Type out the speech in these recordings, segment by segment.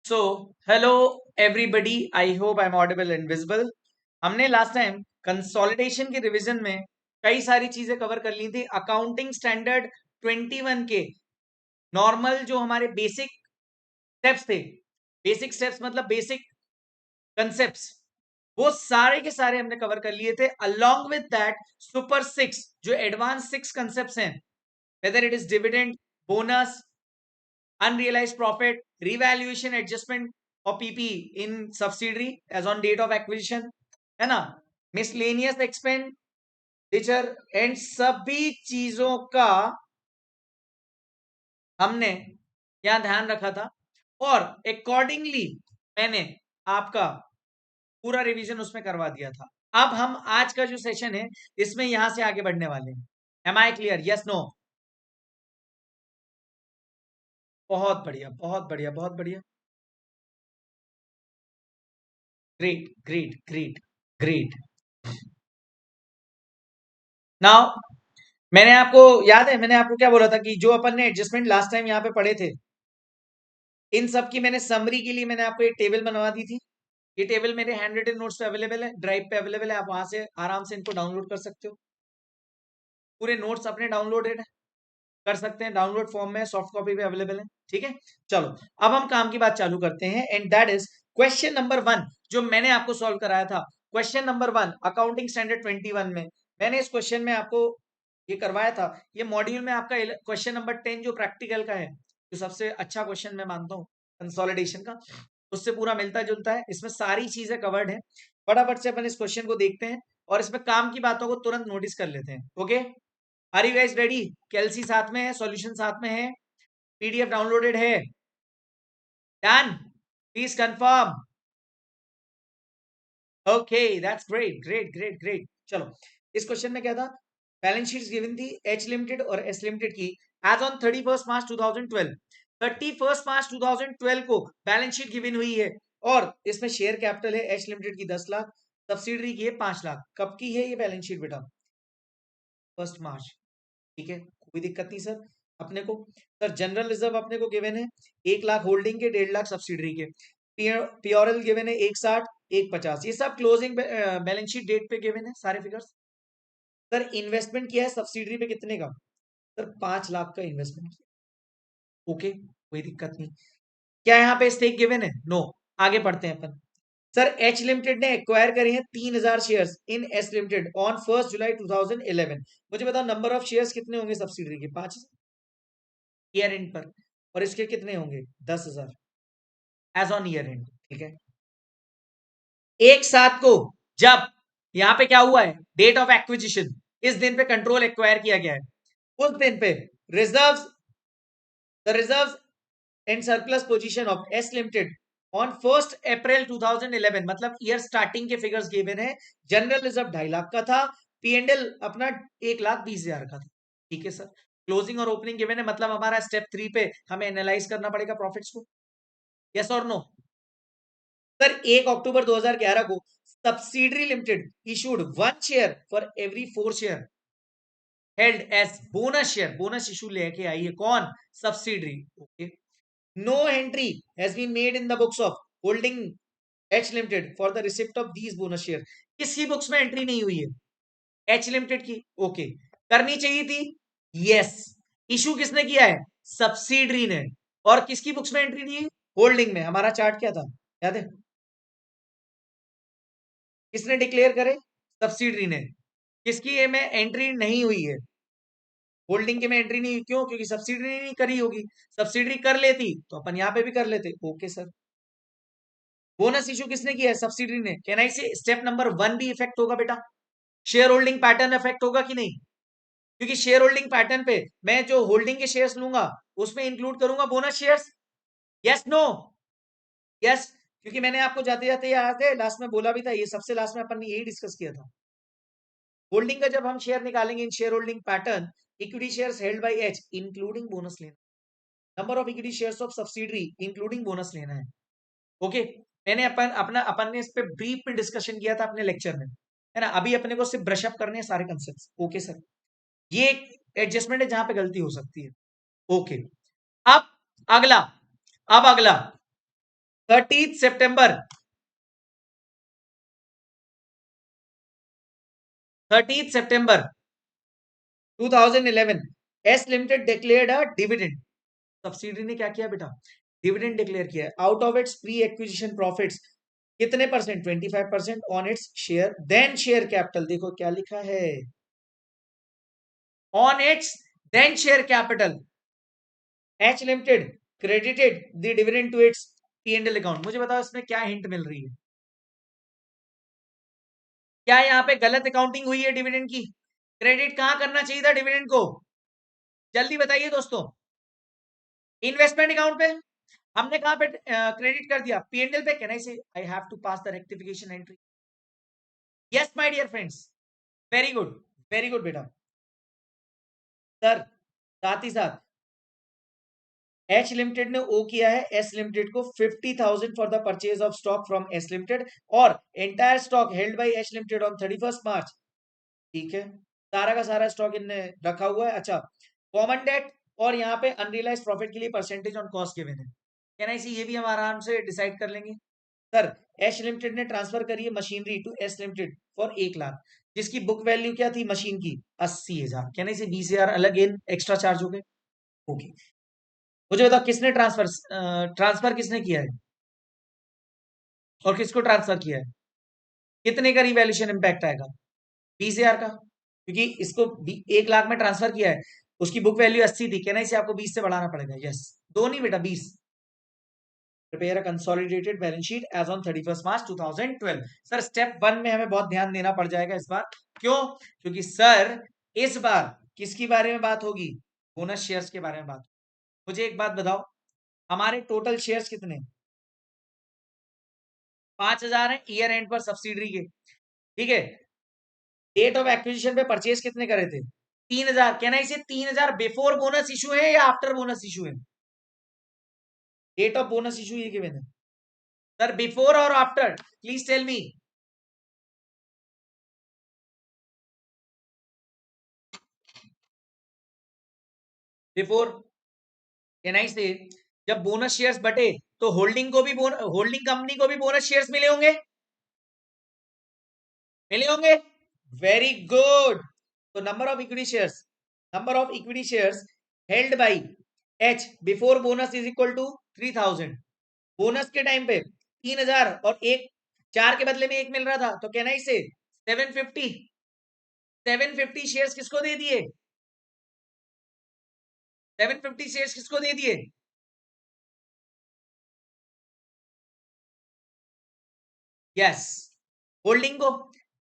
So hello everybody, I hope I am audible and visible. हमने last time consolidation के revision में कई सारी चीजें कवर कर ली थी। अकाउंटिंग स्टैंडर्ड 21 के नॉर्मल जो हमारे बेसिक स्टेप्स थे, बेसिक स्टेप्स मतलब बेसिक कंसेप्ट्स, वो सारे के सारे हमने कवर कर लिए थे। अलोंग विद दैट सुपर 6 जो एडवांस 6 कंसेप्ट्स हैं, whether it is dividend, bonus, unrealized profit, revaluation adjustment of PP in subsidiary as on date of acquisition, है ना, miscellaneous expenditure एंड सभी चीजों का हमने यहां ध्यान रखा था और अकॉर्डिंगली मैंने आपका पूरा रिवीजन उसमें करवा दिया था। अब हम आज का जो सेशन है इसमें यहां से आगे बढ़ने वाले हैं। Am I clear? Yes, no? बहुत बढ़िया, बहुत बढ़िया, बहुत बढ़िया। Great great great great. Now मैंने आपको याद है, मैंने आपको क्या बोला था कि जो अपन ने एडजस्टमेंट लास्ट टाइम यहाँ पे पढ़े थे, इन सब की मैंने समरी के लिए मैंने आपको एक टेबल बनवा दी थी। ये टेबल मेरे हैंड रिटन नोट्स पे अवेलेबल है, ड्राइव पे अवेलेबल है, आप वहां से आराम से इनको डाउनलोड कर सकते हो। पूरे नोट्स अपने डाउनलोडेड कर सकते हैं, डाउनलोड फॉर्म में, सॉफ्ट कॉपी भी अवेलेबल है। ठीक है, चलो अब हम काम की बात चालू करते हैं and that is question number 1 जो मैंने आपको सॉल्व कराया था। क्वेश्चन नंबर 1 अकाउंटिंग स्टैंडर्ड 21 में मैंने इस क्वेश्चन में आपको ये करवाया था। ये मॉड्यूल में आपका क्वेश्चन नंबर 10 जो प्रैक्टिकल का है, जो सबसे अच्छा क्वेश्चन मैं मानता हूँ कंसोलिडेशन का, उससे पूरा मिलता जुलता है। इसमें सारी चीजें कवर्ड है। फटाफट से अपन इस क्वेश्चन को देखते हैं और इसमें काम की बातों को तुरंत नोटिस कर लेते हैं। Okay, are you guys ready? कैलसी साथ में है, सॉल्यूशन साथ में है, पीडीएफ डाउनलोडेड है, done? Please confirm. Okay, that's great great great great. चलो, इस क्वेश्चन में क्या था? बैलेंस शीट्स गिवन थी एच लिमिटेड और एस लिमिटेड की एज ऑन 31 मार्च 2012। 31 मार्च 2012 को बैलेंस शीट गिवन हुई है और इसमें शेयर कैपिटल है एच लिमिटेड की 10 लाख, सब्सिडरी की है 5 लाख। कब की है ये बैलेंस शीट बेटा? 1 मार्च। ठीक है, कोई दिक्कत नहीं सर। अपने को सर जनरल रिजर्व अपने को गिवन है 1 लाख होल्डिंग के, 1.5 लाख सब्सिडरी के। प्योरल गिवन है 160, 150। ये सब क्लोजिंग बैलेंस शीट डेट पे गिवन है सारे फिगर्स। सर इन्वेस्टमेंट किया है सब्सिडरी पे कितने का? सर 5 लाख का इन्वेस्टमेंट किया। ओके, कोई दिक्कत नहीं। क्या यहाँ पे स्टेक गिवन है? नो। आगे पढ़ते हैं अपन। सर एच लिमिटेड ने एक्वायर करे हैं 3000 shares in S limited on 1 जुलाई 2011। मुझे बताओ नंबर ऑफ शेयर्स कितने होंगे सब्सिडरी के? 5 ईयर एंड पर। और इसके कितने होंगे? 10,000 एज ऑन ईयर एंड। ठीक है, एक साथ को जब यहां पे क्या हुआ है, डेट ऑफ एक्विजिशन, इस दिन पे कंट्रोल एक्वायर किया गया है, उस दिन पे reserves, the reserves and surplus position of S limited on 1 अप्रैल 2011, मतलब ईयर स्टार्टिंग के फिगर्स गिवन है। जनरल रिजर्व 2.5 लाख का था, पीएनएल अपना 1,20,000 का था। ठीक है सर, क्लोजिंग और ओपनिंग गिवन है, मतलब हमारा स्टेप 3 पे हमें एनालाइज करना पड़ेगा प्रॉफिट्स को। यस और नो? सर 1 अक्टूबर 2011 को subsidiary limited issued 1 share for every 4 share held as bonus share. Bonus issue लेके आई है कौन? Subsidiary. Okay, no entry has been made in the books of holding H limited for the receipt of these bonus share. किसकी books में entry नहीं हुई है? H limited की। ओके, करनी चाहिए थी। यस, इशू किसने किया है? सब्सिडरी ने। और किसकी बुक्स में एंट्री नहीं है? होल्डिंग में। हमारा चार्ट क्या था याद है? किसने डिक्लेयर करे? सब्सिडरी ने। किसकी ए में एंट्री नहीं हुई है? होल्डिंग के में एंट्री नहीं हुई। क्यों? क्योंकि सब्सिडरी नहीं करी होगी। सब्सिडरी कर लेती तो अपन यहां पे भी कर लेते। ओके सर, बोनस इशू किसने किया है? सब्सिडरी ने। कहना से स्टेप नंबर 1 भी इफेक्ट होगा बेटा? शेयर होल्डिंग पैटर्न इफेक्ट होगा कि नहीं? क्योंकि शेयर होल्डिंग पैटर्न पे मैं जो होल्डिंग के शेयर्स लूंगा उसमें इंक्लूड करूंगा bonus shares. Yes no? Yes, क्योंकि मैंने आपको जाते जाते याद है लास्ट में बोला भी था, ये सबसे लास्ट में अपन ने यही डिस्कस किया था। होल्डिंग का जब हम शेयर निकालेंगे in share holding pattern, equity shares held by H including bonus लेना, number of equity shares of subsidiary including bonus लेना है। ओके, मैंने अपन ने इस पे ब्रीफ में डिस्कशन किया था अपने लेक्चर में, है ना? अभी अपने को सिर्फ ब्रश अप करने हैं सारे कंसेप्ट। ओके सर, ये एडजस्टमेंट है जहां पे गलती हो सकती है। ओके, अब अगला, अब अगला 30 सितंबर 30 सितंबर 2011 S limited declared a dividend. Subsidy ने क्या किया बेटा? डिविडेंड डिक्लेयर किया out of its pre acquisition profits. कितने percent? 25% on its share then share capital. देखो क्या लिखा है, on its then share capital H limited credited the dividend to its P&L account. मुझे बताओ इसमें क्या हिंट मिल रही है? क्या यहाँ पे गलत अकाउंटिंग हुई है डिविडेंड की? क्रेडिट कहां करना चाहिए था डिविडेंड को? जल्दी बताइए दोस्तों। इन्वेस्टमेंट अकाउंट पे। हमने कहां पे क्रेडिट कर दिया? P&L पे। Can I say I have to pass the rectification entry? Yes my dear friends, very good, very good बेटा। सर साथ ही साथ एच लिमिटेड ने ओ किया है एस लिमिटेड को 50,000 for the purchase of stock from S limited और entire stock held by H limited on 31 March. ठीक है, सारा का सारा स्टॉक इनने रखा हुआ है। अच्छा, कॉमन डेट और यहाँ पे अनरियलाइज प्रॉफिट के लिए परसेंटेज ऑन कॉस्ट गिवन है। कैन आई सी ये भी हम आराम से डिसाइड कर लेंगे। सर एच लिमिटेड ने ट्रांसफर करी है machinery to S limited for 1 lakh, जिसकी बुक वैल्यू क्या थी मशीन की? 80,000। कैन आई सी 20,000 अलग इन एक्स्ट्रा चार्ज हो गए। ओके, मुझे बताओ किसने ट्रांसफर किसने किया है और किसको ट्रांसफर किया है? कितने का रिवैल्यूएशन इंपैक्ट आएगा? 20,000 का, क्योंकि इसको 1 लाख में ट्रांसफर किया है। उसकी बुक वैल्यू 80 थी। कहना इसे आपको 20 से बढ़ाना पड़ेगा। यस, दो नहीं बेटा 20। Prepare a consolidated balance sheet as on 31 March 2012। Sir step 1 में हमें बहुत ध्यान देना पड़ जाएगा इस बार। क्यों? क्योंकि सर इस बार किसके बारे में बात होगी? बोनस शेयर्स के बारे में बात। मुझे एक बात बताओ, हमारे टोटल शेयर्स कितने? 5,000 है ईयर एंड पर सब्सिडरी के। ठीक है, डेट ऑफ एक्विजिशन पे परचेज कितने करे थे? 3,000। कहना इसे 3,000 बिफोर बोनस इशू है या आफ्टर बोनस इशू है? डेट ऑफ बोनस इशू ये गिवन है सर, बिफोर और after? Please tell me. Before. कहना इसे जब बोनस शेयर्स बटे तो होल्डिंग को भी होल्डिंग कंपनी को भी बोनस शेयर्स मिले होंगे, मिले होंगे। Very good. तो number of equity shares held by H before bonus is equal to 3,000। Bonus के टाइम पे 3,000 और एक 4 के बदले में 1 मिल रहा था, तो कहना इसे 750। 750 शेयर्स किसको दे दिए? 750 शेयर्स किसको दे दिए? यस, होल्डिंग को।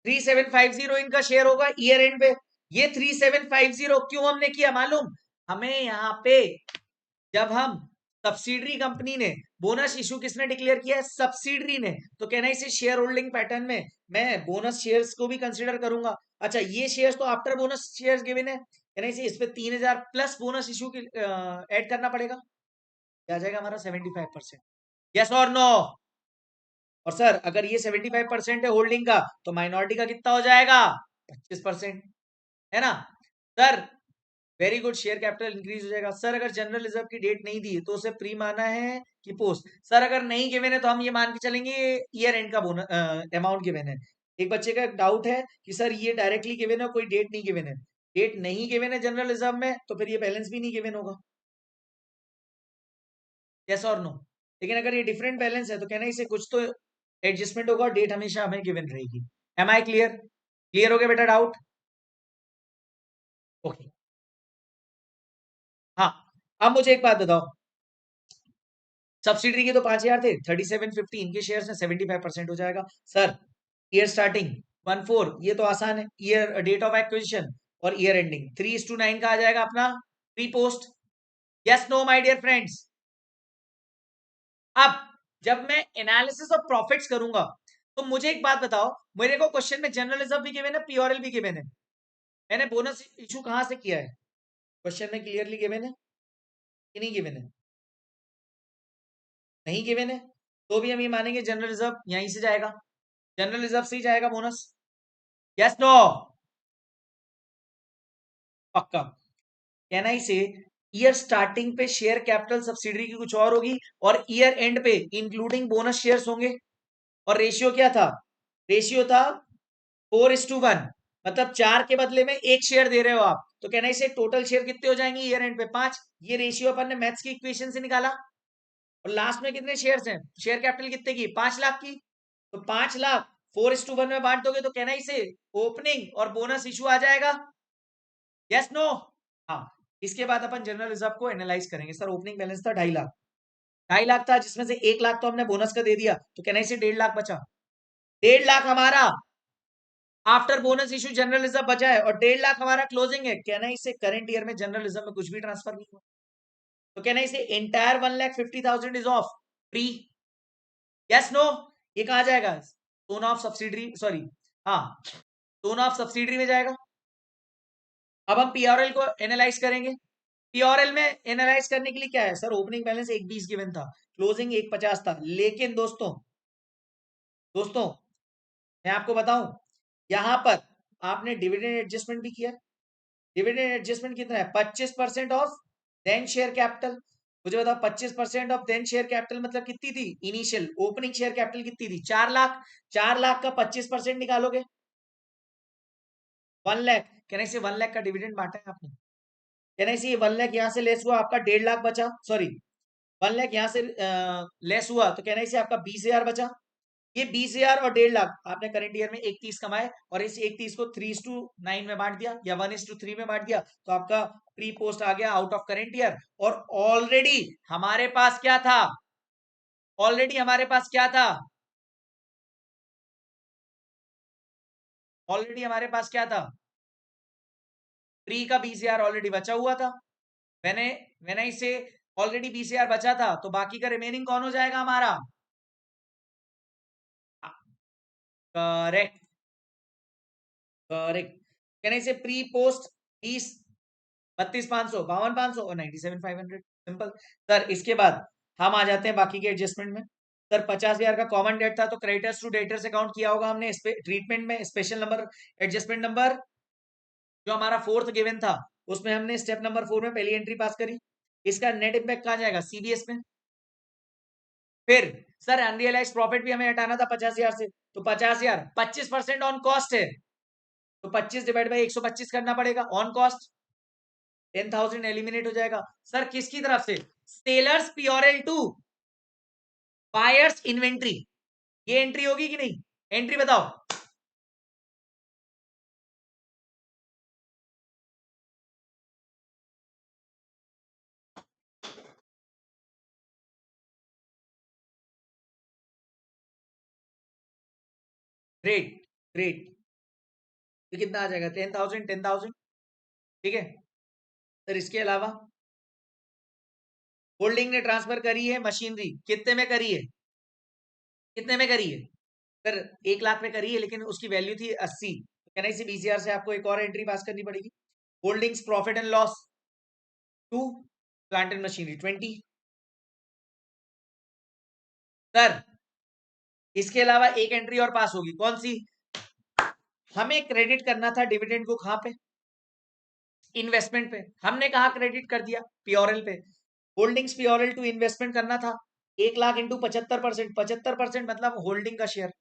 3,750 इनका शेयर होगा ईयर एंड पे। ये 3,750 क्यों हमने किया मालूम? हमें यहाँ पे जब हम सब्सिडरी कंपनी ने बोनस इशू किसने डिक्लेयर किया है? सब्सिडरी ने। तो कहना इसे शेयर होल्डिंग पैटर्न में मैं बोनस शेयर्स को भी कंसिडर करूंगा। अच्छा, ये शेयर्स तो आफ्टर बोनस शेयर्स गिवन है, कहना इसे इस पे 3,000 प्लस बोनस इशू की ऐड करना पड़ेगा। क्या आ जाएगा हमारा? 75%। यस और नो? और सर अगर ये 75% है होल्डिंग का, तो माइनॉरिटी का कितना हो जाएगा? 25%, है ना sir? Very good, share capital increase हो जाएगा। सर अगर जनरल रिजर्व की डेट नहीं दी तो उसे प्री माना है कि पोस्ट? सर अगर नहीं गिवन है तो हम ये मान के चलेंगे ईयर एंड का बोनस अमाउंट गिवन है। एक बच्चे का डाउट है कि सर ये डायरेक्टली गिवन है, कोई डेट नहीं गिवन है। डेट नहीं गिवन है जनरल रिजर्व में, तो फिर ये बैलेंस भी नहीं गिवन होगा। यस और नो? लेकिन अगर ये डिफरेंट बैलेंस है तो कहना इसे कुछ तो एडजस्टमेंट होगा, डेट हमेशा हमें गिवन रहेगी। M I clear? क्लियर हो गया बेटा डाउट? ओके, हाँ। अब मुझे एक बात बताओ, सब्सिडरी के तो 5,000 थे, 3,750 इनके शेयर में 75% हो जाएगा। सर ईयर स्टार्टिंग 1/4, ये तो आसान है। ईयर डेट ऑफ एक्विजिशन और ईयर एंडिंग 3:9 का आ जाएगा अपना pre post. Yes no my dear friends? अब जब मैं एनालिसिस ऑफ प्रॉफिट्स करूंगा तो मुझे एक बात बताओ, मेरे को क्वेश्चन में जनरल रिजर्व भी गिवन है, पीओरएल भी गिवन है। मैंने बोनस इशू कहां से किया है? क्वेश्चन में क्लियरली गिवन है कि नहीं गिवन है? नहीं गिवन है तो भी हम ये मानेंगे जनरल रिजर्व यहीं से जाएगा, जनरल रिजर्व से ही जाएगा बोनस। Yes no? पक्का? कहना ही से ईयर स्टार्टिंग पे शेयर कैपिटल सब्सिडरी की कुछ और होगी और ईयर एंड पे इंक्लूडिंग बोनस शेयर्स होंगे। और रेशियो क्या था? रेशियो था 4:1, मतलब 4 के बदले में 1 शेयर दे रहे हो आप, तो कहना इसे टोटल शेयर कितने हो जाएंगे ईयर एंड पे? 5। ये रेशियो अपन ने मैथ्स की इक्वेशन से निकाला। और लास्ट में कितने शेयर्स हैं? शेयर कैपिटल कितने की? 5 लाख की। तो 5 लाख 4:1 में बांट दोगे तो कहना इसे ओपनिंग और बोनस इशू आ जाएगा। Yes no? हाँ। इसके बाद अपन जनरल रिजर्व को एनालाइज करेंगे। सर ओपनिंग बैलेंस था 2.5 लाख, 2.5 लाख था, जिसमें से 1 लाख तो हमने बोनस का दे दिया, तो कहना इसे 1.5 लाख बचा। 1.5 लाख हमारा after bonus issue general reserve बचा है और 1.5 लाख हमारा क्लोजिंग है। कहना इसे करंट ईयर में जनरल रिजर्व में कुछ भी ट्रांसफर नहीं हुआ, तो कहना इसे entire 1,50,000 is of free. Yes no? ये कहा जाएगा? सोन ऑफ सब्सिडरी, सॉरी, हाँ, सोन ऑफ सब्सिडरी में जाएगा। अब हम पीआरएल को एनालाइज करेंगे। पीआरएल में एनालाइज करने के लिए क्या है? सर ओपनिंग बैलेंस 1.20 गिवन था, क्लोजिंग 1.50 था, लेकिन दोस्तों दोस्तों मैं आपको बताऊं, यहां पर आपने डिविडेंड एडजस्टमेंट भी किया। डिविडेंड एडजस्टमेंट कितना है? 25% ऑफ देन शेयर कैपिटल। मुझे बताओ 25% ऑफ देन शेयर कैपिटल मतलब कितनी थी? इनिशियल ओपनिंग शेयर कैपिटल कितनी थी? 4 लाख। 4 लाख का 25% निकालोगे 1 लाख। कहने से 1 लाख का डिविडेंड बांटा है आपने। कहने से 1 लाख यहां से लेस हुआ, आपका 1.5 लाख बचा, सॉरी 1 लाख यहां से लेस हुआ, तो कहने से आपका 20,000 बचा। ये 20,000 और 1.5 लाख आपने करंट ईयर में 1.30 कमाए और इस 1.30 को 3:9 में बांट दिया या 1:3 में बांट दिया, तो आपका प्री पोस्ट आ गया आउट ऑफ करंट ईयर। और ऑलरेडी हमारे पास क्या था? ऑलरेडी हमारे पास क्या था? ऑलरेडी हमारे पास क्या था? प्री का 20,000 ऑलरेडी बचा हुआ था। मैंने मैंने इसे ऑलरेडी 20,000 बचा था, तो बाकी का रिमेनिंग कौन हो जाएगा हमारा? Correct, correct. कहने से प्री पोस्ट 20, 32,500, 52,500 और 97,500, सिंपल। सर इसके बाद हम आ जाते हैं बाकी के एडजस्टमेंट में। सर 50,000 का कॉमन डेट था, तो क्रेडिटर्स टू डेटर्स अकाउंट किया होगा हमने ट्रीटमेंट में। स्पेशल नंबर एडजस्टमेंट नंबर जो हमारा फोर्थ गिवन था, उसमें हमने स्टेप नंबर 4 में पहली एंट्री पास करी। इसका नेट इंपैक्ट कहाँ जाएगा? सीबीएस में। फिर सर अनरियलाइज प्रॉफिट भी हमें हटाना था 50,000 से, तो 50,000 25% ऑन कॉस्ट है, तो 25 डिवाइड बाई 125 करना पड़ेगा ऑन कॉस्ट। 10,000 एलिमिनेट हो जाएगा। सर किसकी तरफ से? Sellers P or L to buyers inventory. ये एंट्री होगी कि नहीं? एंट्री बताओ। Great, great. तो कितना आ जाएगा? 10,000, 10,000। ठीक है सर। इसके अलावा होल्डिंग ने ट्रांसफर करी है मशीनरी, कितने में करी है? कितने में करी है? सर 1 लाख में करी है, लेकिन उसकी वैल्यू थी 80, तो कहना इसी 20,000 से आपको एक और एंट्री पास करनी पड़ेगी। Holdings profit and loss 2, plant and machinery 20। Sir इसके अलावा एक एंट्री और पास होगी, कौन सी? हमें क्रेडिट करना था डिविडेंड को, कहां पे? इन्वेस्टमेंट पे। हमने कहा क्रेडिट कर दिया? पीओरएल पे। होल्डिंग्स पीओरएल टू इन्वेस्टमेंट करना था। 1 लाख इंटू 75%, 75% मतलब होल्डिंग का शेयर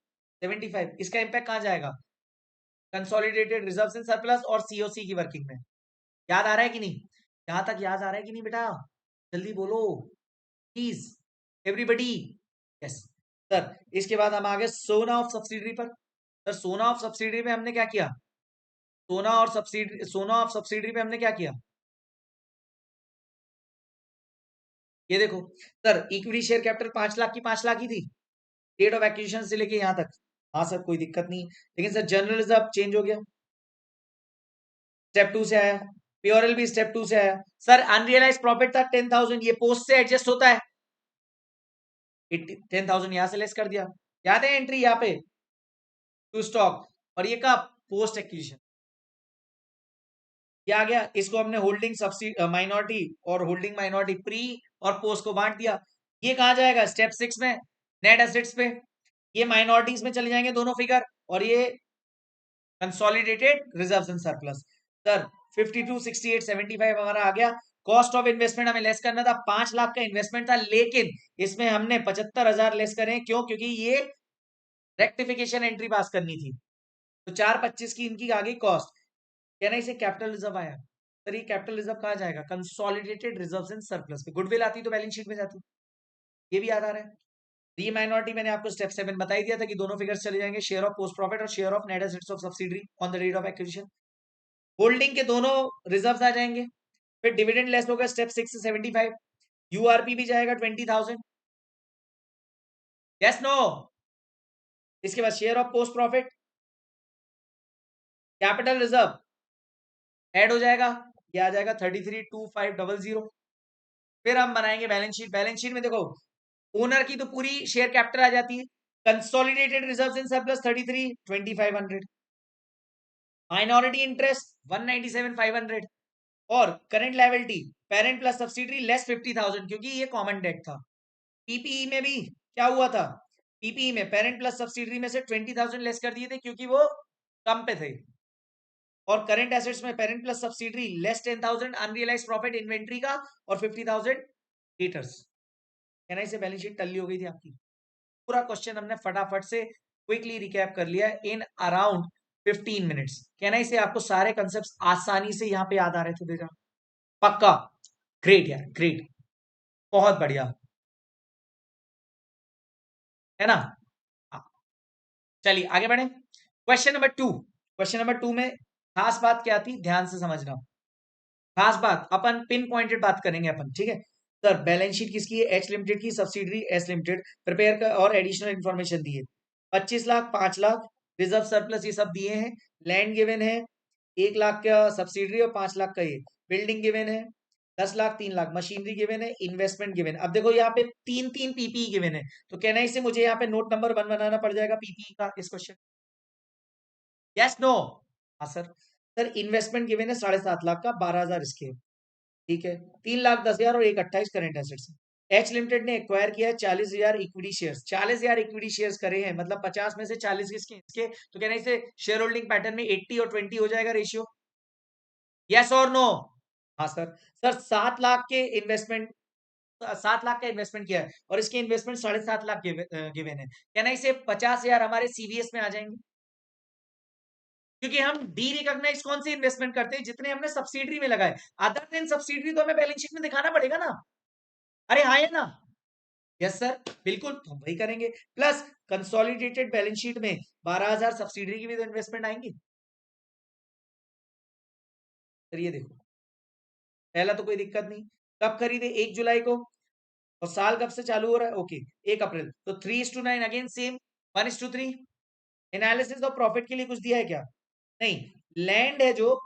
75। इसका इंपैक्ट कहां जाएगा? कंसोलिडेटेड रिजर्व्स एंड सरप्लस और सीओसी की वर्किंग में। याद आ रहा है कि नहीं? यहां तक याद आ रहा है कि नहीं बेटा? जल्दी बोलो प्लीज एवरीबडी। Yes sir. इसके बाद हम आ गए सोना ऑफ सब्सिडरी पर। सर सोना ऑफ सब्सिडरी में हमने क्या किया? सोना ऑफ सब्सिडरी पे हमने क्या किया? ये देखो sir, equity share capital 5 lakh की 5 लाख ही थी डेट ऑफ एक्विजिशन से लेके यहां तक। हाँ सर कोई दिक्कत नहीं, लेकिन सर जनरल रिजर्व चेंज हो गया, स्टेप 2 से आया। प्योरल भी स्टेप 2 से आया। सर अनरियलाइज प्रॉफिट था 10,000, ये पोस्ट से एडजस्ट होता है। 10,000 यहां से लेस कर दिया। याद है एंट्री यहाँ पे टू स्टॉक, और ये कब? Post acquisition. क्या आ गया? इसको हमने होल्डिंग सब्सिडी माइनॉरिटी और होल्डिंग माइनॉरिटी प्री और पोस्ट को बांट दिया। ये कहा जाएगा? स्टेप 6 में नेट एसेट्स पे। ये माइनॉरिटीज में चले जाएंगे दोनों फिगर, और ये consolidated reserves and surplus. Sir 52, 68, 75 हमारा आ गया। कॉस्ट ऑफ इन्वेस्टमेंट हमें लेस करना था, 5 लाख का इन्वेस्टमेंट था, लेकिन इसमें हमने 75,000 लेस करे। क्यों? क्योंकि ये रेक्टिफिकेशन एंट्री पास करनी थी, तो 425 की इनकी आ गई कॉस्ट। कहना इसे कैपिटल रिजर्व आया। सर ये कैपिटल रिजर्व कहा जाएगा? कंसोलिडेटेड रिजर्व्स इन सरप्लस पे। गुडविल आती तो बैलेंस शीट में जाती, ये भी याद आ रहा है। री माइनॉरिटी मैंने आपको स्टेप 7 बता ही दिया था कि दोनों फिगर्स चले जाएंगे, शेयर ऑफ पोस्ट प्रॉफिट और share of net assets of subsidiary on the date of acquisition. Holding के दोनों रिजर्व्स आ जाएंगे। फिर डिविडेंड लेस होगा स्टेप 6 से 75। यूआरपी भी जाएगा 20,000। Yes no? इसके बाद share of post profit, capital reserve add हो जाएगा, ये आ जाएगा 332500। फिर हम बनाएंगे बैलेंस शीट। बैलेंस शीट में देखो ओनर की तो पूरी शेयर कैपिटल आ जाती है, consolidated reserves in surplus 332500, minority interest 197,500 और current liability parent plus subsidiary less 50,000, क्योंकि ये कॉमन डेट था। पीपीई में भी क्या हुआ था? पीपीई में पेरेंट प्लस सब्सिडरी में से 20,000 लेस कर दिए थे क्योंकि वो कम पे थे। और करंट एसेट्स में parent plus subsidiary less 10,000 unrealised profit inventory का और 50,000 डेटर्स। कहना इसे बैलेंस शीट टल्ली हो गई थी आपकी। पूरा क्वेश्चन हमने फटाफट से क्विकली रिकैप कर लिया इन अराउंड 15 मिनट्स। कहना इसे आपको सारे कंसेप्ट आसानी से यहाँ पे याद आ रहे थे बेटा? पक्का? ग्रेट यार, ग्रेट, बहुत बढ़िया, है ना? हाँ, चलिए आगे बढ़े। Question number 2। क्वेश्चन नंबर 2 में खास बात क्या थी, ध्यान से समझना। खास बात अपन पिन पॉइंटेड बात करेंगे अपन, ठीक है सर? बैलेंस शीट किसकी है? एच लिमिटेड की, सब्सिडरी एस लिमिटेड प्रिपेयर कर और एडिशनल इंफॉर्मेशन दी है। 25 लाख, 5 लाख रिजर्व सरप्लस ये सब दिए हैं। लैंड गिवन है 1 लाख का सब्सिडरी और 5 लाख का ये। बिल्डिंग गिवन है 10 लाख, 3 लाख मशीनरी गिवन है, इन्वेस्टमेंट गिवन। अब देखो यहाँ पे तीन तीन पीपीई गिवन है, तो कहना है इसे मुझे यहाँ पे नोट नंबर 1 बनाना पड़ जाएगा पीपीई का इस क्वेश्चन। Yes no? हाँ सर। सर इन्वेस्टमेंट गिवन है 7.5 लाख का, 12,000 इसके, ठीक है। 3,10,000 और 1,28 करंट एसेट्स। एच लिमिटेड ने एक्वायर किया है 40,000 इक्विटी शेयर्स। 40,000 इक्विटी शेयर्स करे हैं, मतलब 50 में से 40 किसके? इसके। तो कहना इसे शेयर होल्डिंग पैटर्न में 80 और 20 हो जाएगा रेशियो। यस और नो? हाँ सर। सर 7 लाख के इन्वेस्टमेंट, 7 लाख का इन्वेस्टमेंट किया है और इसके इन्वेस्टमेंट 7.5 लाख गिवन है। कहना इसे 50,000 हमारे सीवीएस में आ जाएंगे, क्योंकि हम डी रिकॉग्नाइज कौन सी इन्वेस्टमेंट करते हैं? जितने हमने सब्सिडरी में लगाए। अदर देन सब्सिडरी तो हमें बैलेंस शीट में दिखाना पड़ेगा ना। अरे हाँ है ना? यस सर, बिल्कुल, तो हम वही करेंगे। प्लस कंसोलिडेटेड बैलेंस शीट में 12,000 सब्सिडरी की भी तो इन्वेस्टमेंट आएंगी। सर ये देखो, पहला तो कोई दिक्कत नहीं। कब खरीदे? 1 जुलाई को। और साल कब से चालू हो रहा है? ओके, 1 अप्रैल। तो 3:9 again same, 1:3। Analysis of profit के लिए कुछ दिया है क्या? नहीं। लैंड है जो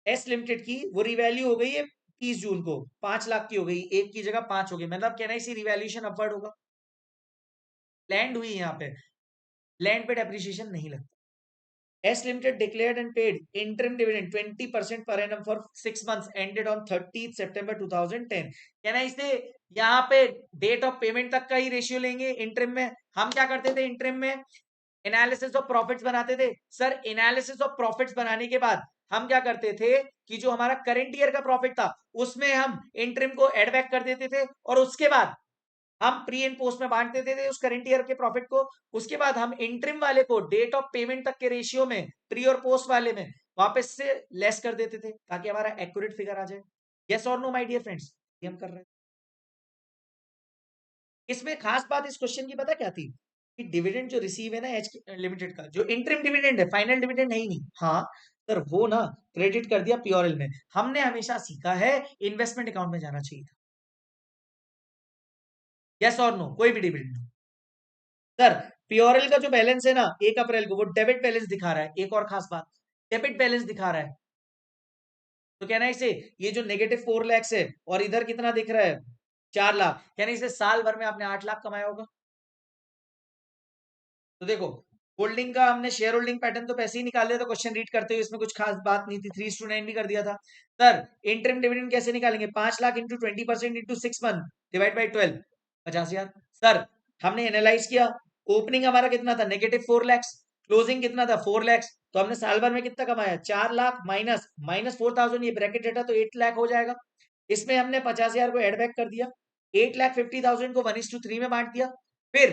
एस लिमिटेड की, वो रिवैल्यू हो गई है 30 जून को, 5 लाख की हो गई, एक की जगह 5 हो गई, मतलब कहना इसी रिवैल्यूएशन अपवर्ड होगा। लैंड हुई यहाँ पे, लैंड पे डेप्रिसिएशन नहीं लगता। S Limited declared and paid interim dividend 20% per annum for 6 months ended on 30th September 2010। कहना इसे यहाँ पे डेट ऑफ पेमेंट तक का ही रेशियो लेंगे इंटरिम में। हम क्या करते थे इंटरिम में? एनालिसिस ऑफ प्रॉफिट्स बनाते थे। सर एनालिसिस ऑफ प्रॉफिट्स बनाने के बाद हम क्या करते थे कि जो हमारा करंट ईयर का प्रॉफिट था उसमें हम इंटरिम को एड बैक कर देते थे, और उसके बाद हम प्री एंड पोस्ट में बांट देते थे उस करंट ईयर के प्रॉफिट को। उसके बाद हम इंटरिम वाले को डेट ऑफ पेमेंट तक के रेशियो में, प्री और पोस्ट वाले में वापस से लेस कर देते थे, ताकि हमारा एक्यूरेट फिगर आ जाए। यस और नो माय डियर फ्रेंड्स? ये हम कर रहे हैं। इसमें खास बात इस क्वेश्चन की पता क्या थी? कि डिविडेंड जो रिसीव है ना एच लिमिटेड का, जो इंटरिम डिविडेंड है, फाइनल डिविडेंड है ही नहीं। हाँ सर, वो ना क्रेडिट कर दिया पीओरएल में। हमने हमेशा सीखा है इन्वेस्टमेंट अकाउंट में जाना चाहिए था। यस और नो? कोई भी डिविडेंड। सर पीओरएल का जो बैलेंस है ना 1 अप्रैल को, वो डेबिट बैलेंस दिखा रहा है। एक और खास बात, डेबिट बैलेंस दिखा रहा है। तो कहना है इसे ये जो -4 लाख है और इधर कितना दिख रहा है 4 लाख, कहना इसे साल भर में आपने 8 लाख कमाया होगा। तो देखो होल्डिंग का हमने शेयर होल्डिंग पैटर्न तो पैसे ही निकाल लिया था क्वेश्चन रीड करते हुए, इसमें कुछ खास बात नहीं थी, 3:9 भी कर दिया था। सर इंटरिम डिविडेंड कैसे निकालेंगे? 5 lakh into 20% into 6 month divide by 12, 50,000। Sir हमने एनालाइज किया, ओपनिंग हमारा कितना था? -4 लाख, क्लोजिंग कितना था? 4 लाख। तो हमने साल भर में कितना कमाया? 4 लाख माइनस 4,000, ये ब्रैकेट डेटा तो 8 लाख हो जाएगा। इसमें हमने 50,000 को एड बैक कर दिया, 8,50,000 को 1:3 में बांट दिया। फिर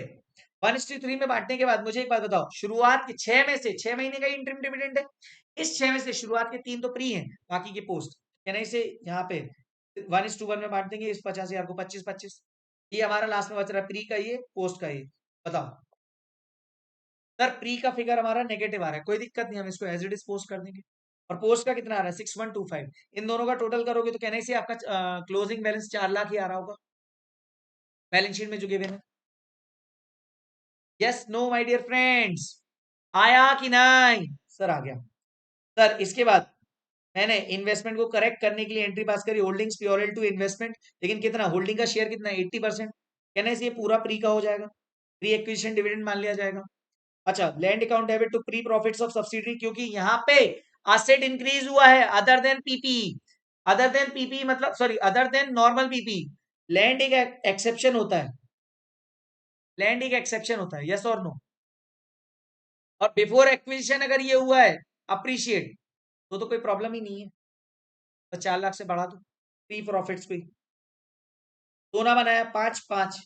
1:3 में बांटने के बाद मुझे एक बात बताओ, शुरुआत के 6 में से 6 महीने का इंटरिम डिविडेंड है, इस 6 में से शुरुआत के 3 तो प्री हैं, बाकी के पोस्ट, कहना इसे यहाँ पे 1:1 में बांट देंगे, इस 50,000 को 25-25, ये हमारा लास्ट में बच रहा है प्री का ये, पोस्ट का ये। बताओ सर, प्री का फिगर हमारा नेगेटिव आ रहा है, कोई दिक्कत नहीं, हम इसको एज इट इज पोस्ट कर देंगे। और पोस्ट का कितना आ रहा है 6125, इन दोनों का टोटल करोगे तो कहना इसे आपका क्लोजिंग बैलेंस 4 लाख ही आ रहा होगा बैलेंस शीट में जो गिवन है। Yes no my dear friends, आया कि नहीं? सर आ गया। सर इसके बाद मैंने इन्वेस्टमेंट को करेक्ट करने के लिए एंट्री पास करी, होल्डिंग्स प्योरल टू इन्वेस्टमेंट, लेकिन कितना होल्डिंग का शेयर कितना 80%, कहने से ये पूरा प्री का हो जाएगा, प्री एक्विजिशन डिविडेंड मान लिया जाएगा। अच्छा, land account debit to pre profits of subsidiary, क्योंकि यहाँ पे असेट इंक्रीज हुआ है other than PP, other than PP मतलब sorry other than normal PP, land एक एक्सेप्शन होता है, लैंड एक एक्सेप्शन होता है, यस और नो? और बिफोर एक्विजिशन अगर ये हुआ है अप्रिशिएट तो कोई प्रॉब्लम ही नहीं है, तो 4 लाख से बढ़ा दो प्री प्रॉफिट्स पे। सोना बनाया 5-5,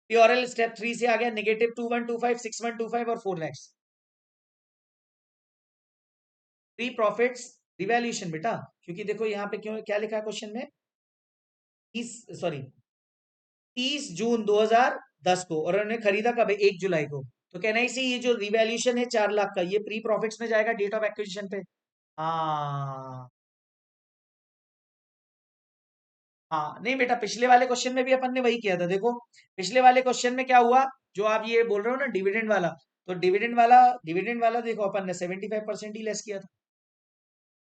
प्योरल स्टेप 3 से आ गया -2125, 6125 और 4 लैक्स। प्री प्रॉफिट्स रिवैल्यूएशन बेटा, क्योंकि देखो यहाँ पे क्यों क्या लिखा है क्वेश्चन में, 30 जून 2010 को, और उन्होंने खरीदा कब? 1 जुलाई को, तो कहना है इसे ये जो रिवैल्यूएशन है 4 लाख का, ये प्री प्रॉफिट्स में जाएगा डेट ऑफ एक्विजिशन पे। हाँ हाँ, नहीं बेटा, पिछले वाले क्वेश्चन में भी अपन ने वही किया था। देखो पिछले वाले क्वेश्चन में क्या हुआ, जो आप ये बोल रहे हो ना डिविडेंड वाला, तो डिविडेंड वाला देखो अपन ने 75% ही लेस किया था,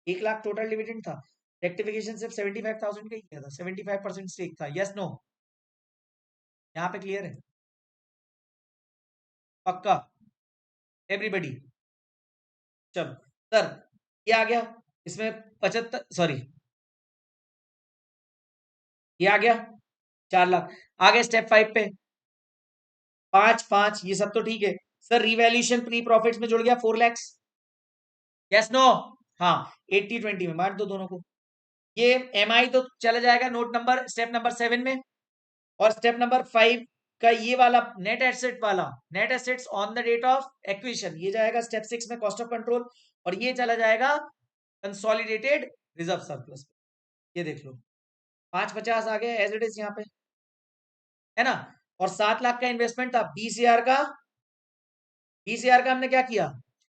1 लाख टोटल डिविडेंड था, रेक्टिफिकेशन सिर्फ 75,000 का ही किया था, 75% स्टेक था, यस नो? यहाँ पे क्लियर है? पक्का एवरीबडी? चलो सर, ये आ गया, इसमें 75 सॉरी ये आ गया 4 लाख। आगे स्टेप 5 पे 5-5, ये सब तो ठीक है सर, रिवैल्यूएशन प्री प्रॉफिट्स में जुड़ गया 4 लैक्स, यस नो? हाँ, 80-20 में बांट दो दोनों को, ये एमआई तो चला जाएगा नोट नंबर स्टेप नंबर 7 में, और स्टेप नंबर 5 का ये वाला नेट एसेट वाला, net assets on the date of acquisition, ये जाएगा स्टेप 6 में कॉस्ट ऑफ कंट्रोल, और ये चला जाएगा कंसोलिडेटेड रिजर्व सरप्लस। ये देख लो 550 आ गया एज इट इज यहाँ पे, है ना? और 7 लाख का इन्वेस्टमेंट था, 20,000 का, 20,000 का हमने क्या किया,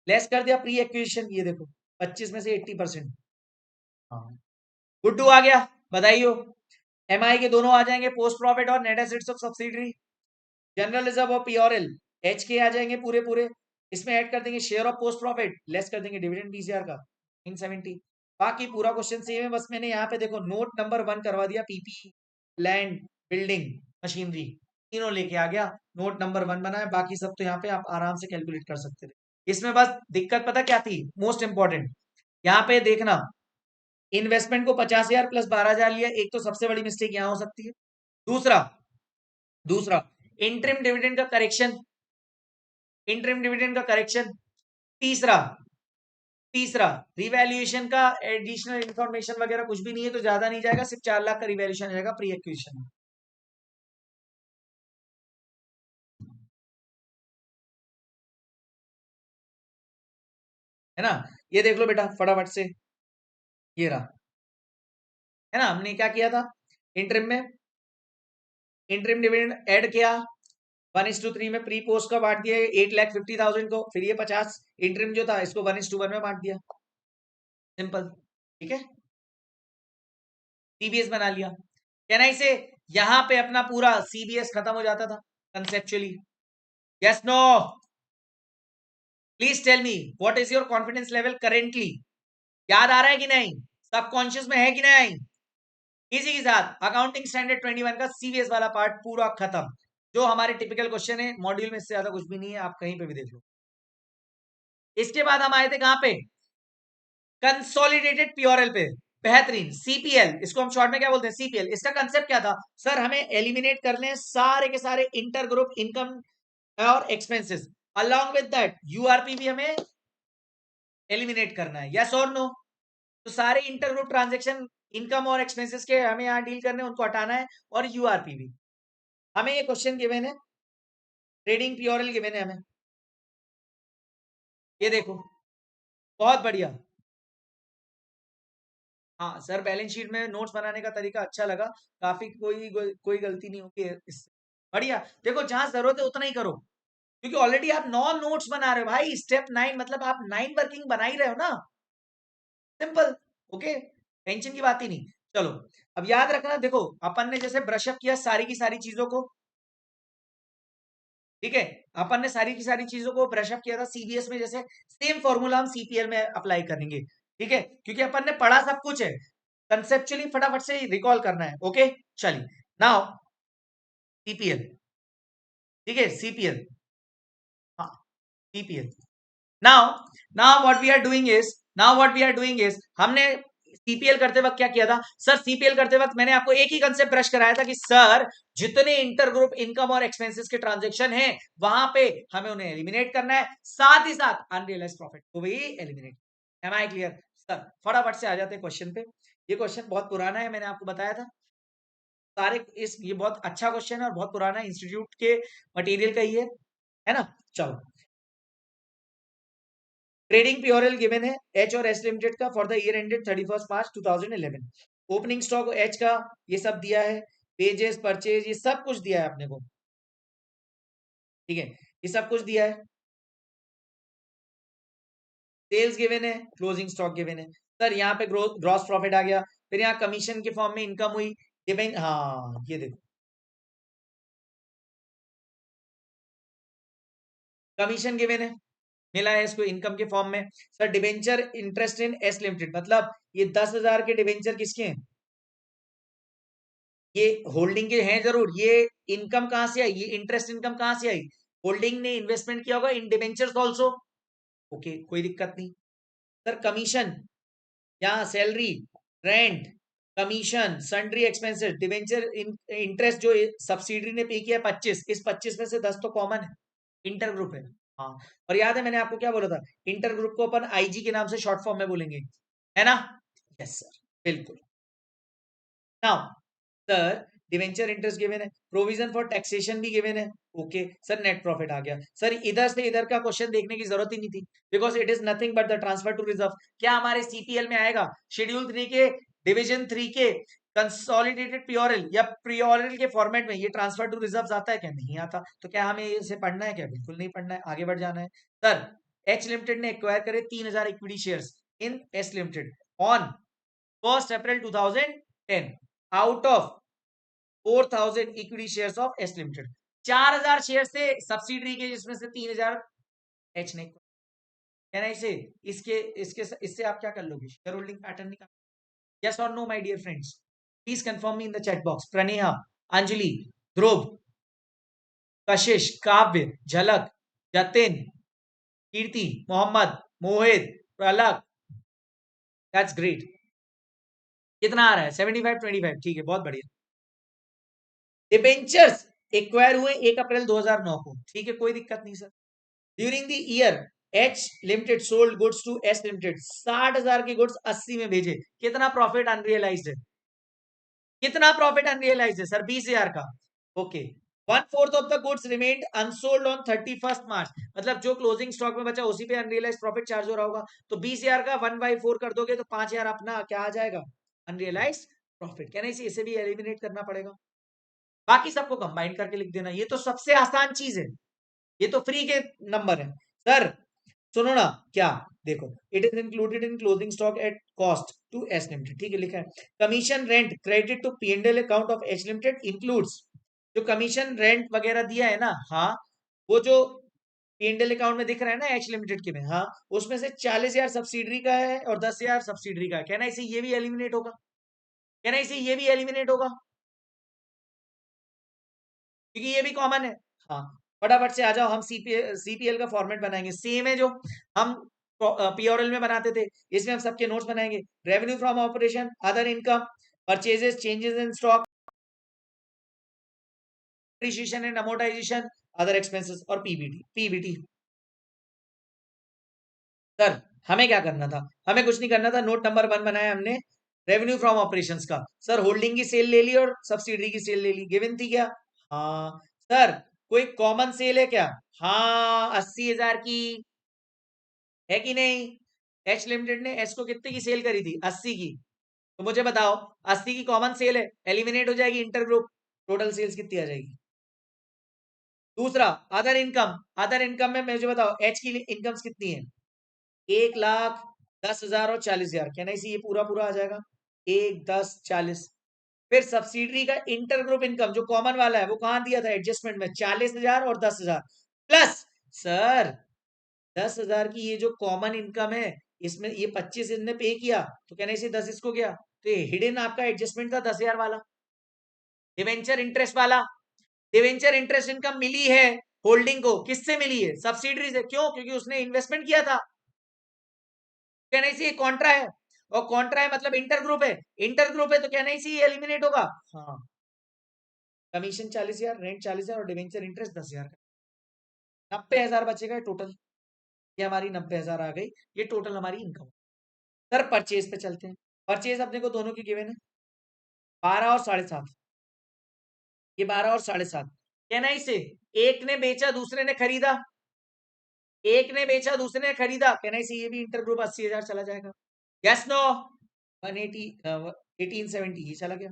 लेस कर दिया प्री एक्विजिशन, ये देखो 25 में से 80%। हाँ, गुड्डू आ गया, बधाइयो। एमआई के दोनों आ जाएंगे, पोस्ट प्रॉफिट और net assets of subsidiary, general reserve और पीआरएल एच के आ जाएंगे पूरे पूरे, इसमें ऐड कर देंगे share of post profit, less कर देंगे डिविडेंड 20,000 का 970। बाकी पूरा क्वेश्चन सेम है, बस मैंने यहाँ पे देखो नोट नंबर 1 करवा दिया, पीपी, लैंड, बिल्डिंग, मशीनरी, तीनों लेके आ गया, नोट नंबर 1 बना है, बाकी सब तो यहाँ पे आप आराम से कैलकुलेट कर सकते थे। इसमें बस दिक्कत पता क्या थी, मोस्ट इंपॉर्टेंट, यहाँ पे देखना इन्वेस्टमेंट को 50,000 प्लस 12,000 लिया, एक तो सबसे बड़ी मिस्टेक यहाँ हो सकती है। दूसरा दूसरा इंटरिम डिविडेंड का करेक्शन, इंटरिम डिविडेंड का करेक्शन। तीसरा तीसरा रिवैल्यूएशन का एडिशनल इंफॉर्मेशन वगैरह कुछ भी नहीं है, तो ज्यादा नहीं जाएगा, सिर्फ 4 लाख का रिवैल्यूएशन जाएगा प्री एक्विजिशन। है ना? ये देख लो बेटा फटाफट से, ये रहा, है ना? हमने क्या किया था इंटरिम में, इंटरिम डिविडेंड ऐड किया, 1:3 में प्री पोस्ट का बांट दिया 8,50,000 को, फिर ये 50 इंटरिम जो था इसको 1:1 में बांट दिया, सिंपल, ठीक है, सीबीएस बना लिया। कहना इसे यहां पे अपना पूरा सीबीएस खत्म हो जाता था conceptually, yes no? Please tell me what is your confidence level currently, याद आ रहा है कि नहीं, सबकॉन्शियस में है कि नहीं? इसी के साथ अकाउंटिंग स्टैंडर्ड 21 का सीबीएस वाला पार्ट पूरा खत्म, जो हमारे टिपिकल क्वेश्चन है मॉड्यूल में, इससे ज्यादा कुछ भी नहीं है, आप कहीं पे भी देख लो। इसके बाद हम आए थे कहां पे, कंसोलिडेटेड पीओरएल पे, बेहतरीन सीपीएल, इसको हम शॉर्ट में क्या बोलते हैं, सीपीएल। इसका कंसेप्ट क्या था सर, हमें एलिमिनेट करने सारे के सारे इंटर ग्रुप इनकम और expenses, along with that URP भी हमें एलिमिनेट करना है, यस और नो? तो सारे इंटर ग्रुप ट्रांजेक्शन इनकम और एक्सपेंसेस के हमें यहाँ डील करने, उनको हटाना है, और यूआरपीवी। हमें ये क्वेश्चन गिवन है, ट्रेडिंग पीओरएल गिवन है हमें, ये देखो, बहुत बढ़िया। हाँ सर, बैलेंस शीट में नोट्स बनाने का तरीका अच्छा लगा, काफी कोई गलती नहीं होगी इससे, बढ़िया। देखो जहां जरूरत है उतना ही करो, क्योंकि ऑलरेडी आप 9 नोट्स बना रहे हो भाई, स्टेप 9 मतलब आप 9 वर्किंग बना ही रहे हो ना, सिंपल। ओके, टेंशन की बात ही नहीं। चलो, अब याद रखना, देखो अपन ने जैसे ब्रशअप किया सारी की सारी चीजों को, ठीक है, अपन ने सारी की सारी चीजों को ब्रशअप किया था सीबीएस में, जैसे सेम फॉर्मूला हम सीपीएल में अप्लाई करेंगे, ठीक है, क्योंकि अपन ने पढ़ा सब कुछ है, कंसेप्चुअली फटाफट से रिकॉल करना है। ओके, चलिए, नाउ सीपीएल, ठीक है, सीपीएल, हाँ, CPL. Now now what we are doing is, हमने सीपीएल करते वक्त क्या किया था सर? सीपीएल करते वक्त मैंने आपको एक ही कंसेप्ट ब्रश कराया था कि सर, जितने इंटर ग्रुप इनकम और एक्सपेंसेस के ट्रांजेक्शन हैं, वहां पे हमें उन्हें एलिमिनेट करना है, साथ ही साथ अनरियलाइज प्रॉफिट को भी eliminate. Am I clear sir? फटाफट से आ जाते हैं क्वेश्चन पे। ये क्वेश्चन बहुत पुराना है, मैंने आपको बताया था सारे, इस ये बहुत अच्छा क्वेश्चन है और बहुत पुराना इंस्टीट्यूट के मटेरियल का ही है ना? चलो, ट्रेडिंग प्योरल गिवन है एच और एस लिमिटेड का for the year ended 31 March 2011। Opening stock H का ये सब दिया है, पेजेस परचेज ये सब कुछ दिया है अपने को, ठीक है, ये सब कुछ दिया है। सेल्स गिवन है, क्लोजिंग स्टॉक गिवन है। सर यहाँ पे ग्रॉस प्रॉफिट आ गया, फिर यहाँ कमीशन के फॉर्म में इनकम हुई, डिपेंड, हाँ ये देखो, कमीशन गिवन है, मिला है इसको इनकम के फॉर्म में। Sir debenture interest in S limited, मतलब ये 10,000 के डिवेंचर किसके हैं? ये होल्डिंग के हैं जरूर। ये इनकम कहां से आई? ये इंटरेस्ट इनकम कहां से आई? होल्डिंग ने इन्वेस्टमेंट किया होगा इन डिवेंचर्स ऑल्सो। ओके, कोई दिक्कत नहीं। सर कमीशन, यहाँ salary, rent, commission, sundry expenses, debenture interest जो सब्सिडी ने पे किया 25, इस 25 में से 10 तो कॉमन है, इंटर ग्रुप है। हाँ, और याद है मैंने आपको क्या बोला था, इंटर ग्रुप को अपन आईजी के नाम से शॉर्ट फॉर्म में बोलेंगे, है ना? यस सर, बिल्कुल। Now sir, debenture interest given है, प्रोविजन फॉर टैक्सेशन भी गिवन है। ओके सर, नेट प्रॉफिट आ गया। सर इधर से इधर का क्वेश्चन देखने की जरूरत ही नहीं थी, because it is nothing but the transfer to reserve. क्या हमारे सीपीएल में आएगा शेड्यूल 3 के डिवीजन 3 के कंसोलिडेटेड प्योरल या प्रियोरल के फॉर्मेट में ये ट्रांसफर टू रिजर्व आता है? क्या नहीं आता? तो क्या हमें इसे पढ़ना है? क्या बिल्कुल नहीं पढ़ना है, आगे बढ़ जाना है। सर एच लिमिटेड ने एक्वायर करे 3,000 equity shares in S limited on 1 April 2010 out of 4,000 equity shares of S limited. 4,000 share से सब्सिडरी के, जिसमें से 3,000 एच ने। कहना इसे, इसके इसके इससे आप क्या कर लोगे? शेयर होल्डिंग पैटर्न निकाल। यस और no my dear friends, please confirm me in the chat box. Praneha, Anjali, Dhruv, Kashish, Kavya, Jhalak, Jatin, Kirti, Mohammad, Mohit, Pralak, that's great. कितना आ रहा है? 75-25, ठीक है, बहुत बढ़िया। डिबेंचर्स एक्वायर हुए 1 अप्रैल 2009 को, ठीक है, कोई दिक्कत नहीं sir. During the year H limited sold goods to S limited, 60,000 के गुड्स 80 में भेजे। कितना प्रॉफिट अनरियलाइज्ड है? कितना प्रॉफिट अनरियलाइज्ड है सर? 20,000 का। Okay, 1/4 of the goods remained unsold on 31 मार्च, मतलब जो क्लोजिंग स्टॉक में बचा उसी पे अनरियलाइज प्रॉफिट चार्ज हो रहा होगा। तो 20,000 का 1/4 कर दोगे तो 5,000 अपना क्या आ जाएगा? Unrealise profit. क्या नहीं, इसे भी एलिमिनेट करना पड़ेगा, बाकी सबको कंबाइन करके लिख देना। ये तो सबसे आसान चीज है, ये तो फ्री के नंबर है सर। सुनो ना, क्या देखो, it is included in closing stock at cost to S limited, ठीक है, लिखा है। Commission rent credit to PNL account of H limited includes, जो कमीशन रेंट वगैरह दिया है ना, हाँ, वो जो पीएनएल अकाउंट में दिख रहा है ना एच लिमिटेड के में, हाँ, उसमें से 40,000 सब्सिडरी का है और 10,000 सब्सिडरी का है। कहना इसे ये भी एलिमिनेट होगा, कहना इसे ये भी एलिमिनेट होगा, क्योंकि ये भी कॉमन है। हाँ, फटाफट से आ जाओ, हम सीपीएल का फॉर्मेट बनाएंगे, सेम है जो हम पीओरएल में बनाते थे, इसमें हम सबके नोट्स बनाएंगे। Revenue from operation, other income, purchases, changes in stock, depreciation and amortisation, other expenses और पीबीटी। पीबीटी सर हमें क्या करना था? हमें कुछ नहीं करना था, नोट नंबर 1 बनाया हमने, रेवेन्यू फ्रॉम ऑपरेशंस का। सर होल्डिंग की सेल ले ली और सब्सिडरी की सेल ले ली, गिवन थी क्या? हाँ सर। कोई कॉमन सेल है क्या? हाँ 80,000 की, है कि नहीं? एच लिमिटेड ने एस को कितने की सेल करी थी? 80 की। तो मुझे बताओ 80 की कॉमन सेल है, एलिमिनेट हो जाएगी इंटर ग्रुप, टोटल सेल्स कितनी आ जाएगी? दूसरा अदर इनकम, अदर इनकम में मुझे बताओ एच की इनकम्स कितनी है? 1,10,000 और 40,000, कहना इसी ये पूरा पूरा आ जाएगा 1, 10, 40। फिर सब्सिडरी का इंटर ग्रुप इनकम जो कॉमन वाला है वो कहां दिया था एडजस्टमेंट में? 40,000 और 10,000 प्लस सर 10,000 की ये जो कॉमन इनकम है इसमें ये 25 इसने पे किया तो कहना इसे 10 इसको गया, तो ये हिडन आपका एडजस्टमेंट था 10,000 वाला, डिवेंचर इंटरेस्ट वाला। डिवेंचर इंटरेस्ट इनकम मिली है होल्डिंग को, किससे मिली है? सब्सिडरी से। क्यों? क्योंकि उसने इन्वेस्टमेंट किया था। कहना इसी कॉन्ट्रा है, और कॉन्ट्रा है मतलब इंटर ग्रुप है, इंटर ग्रुप है तो कहना इसी एलिमिनेट होगा। हाँ कमीशन 40,000, रेंट 40,000 और डिवेंचर इंटरेस्ट 10,000 का 90,000 बचेगा टोटल। ये हमारी 90,000 आ गई, ये टोटल हमारी इनकम। सर परचेज पे चलते हैं। परचेज अपने को दोनों की गिवन है 12 और 7.5, ये 12 और 7.5। कहना इसे एक ने बेचा दूसरे ने खरीदा, एक ने बेचा दूसरे ने खरीदा, कहना इसे ये भी इंटर ग्रुप 80,000 चला जाएगा। Yes no? 180 1870 ये चला गया।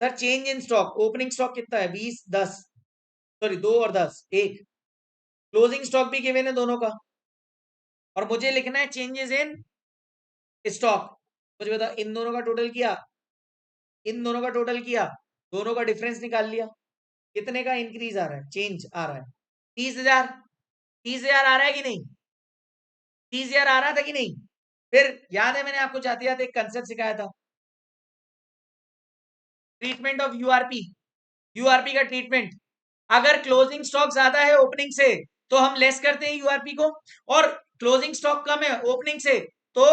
Sir change in stock, opening stock कितना है? 20, 10, सॉरी 2 और 10, 1। क्लोजिंग स्टॉक भी गिवन है दोनों का, और मुझे लिखना है चेंजेस इन स्टॉक। मुझे बताओ इन दोनों का टोटल किया, इन दोनों का टोटल किया, दोनों का डिफरेंस निकाल लिया, कितने का इंक्रीज आ रहा है, चेंज आ रहा है? 30,000। 30,000 आ रहा है कि नहीं? 30,000 आ रहा था कि नहीं? फिर याद है मैंने आपको जाते जाते एक कंसेप्ट सिखाया था, ट्रीटमेंट ऑफ यूआरपी। यूआरपी का ट्रीटमेंट, अगर क्लोजिंग स्टॉक ज्यादा है ओपनिंग से तो हम लेस करते हैं यूआरपी को, और क्लोजिंग स्टॉक कम है ओपनिंग से तो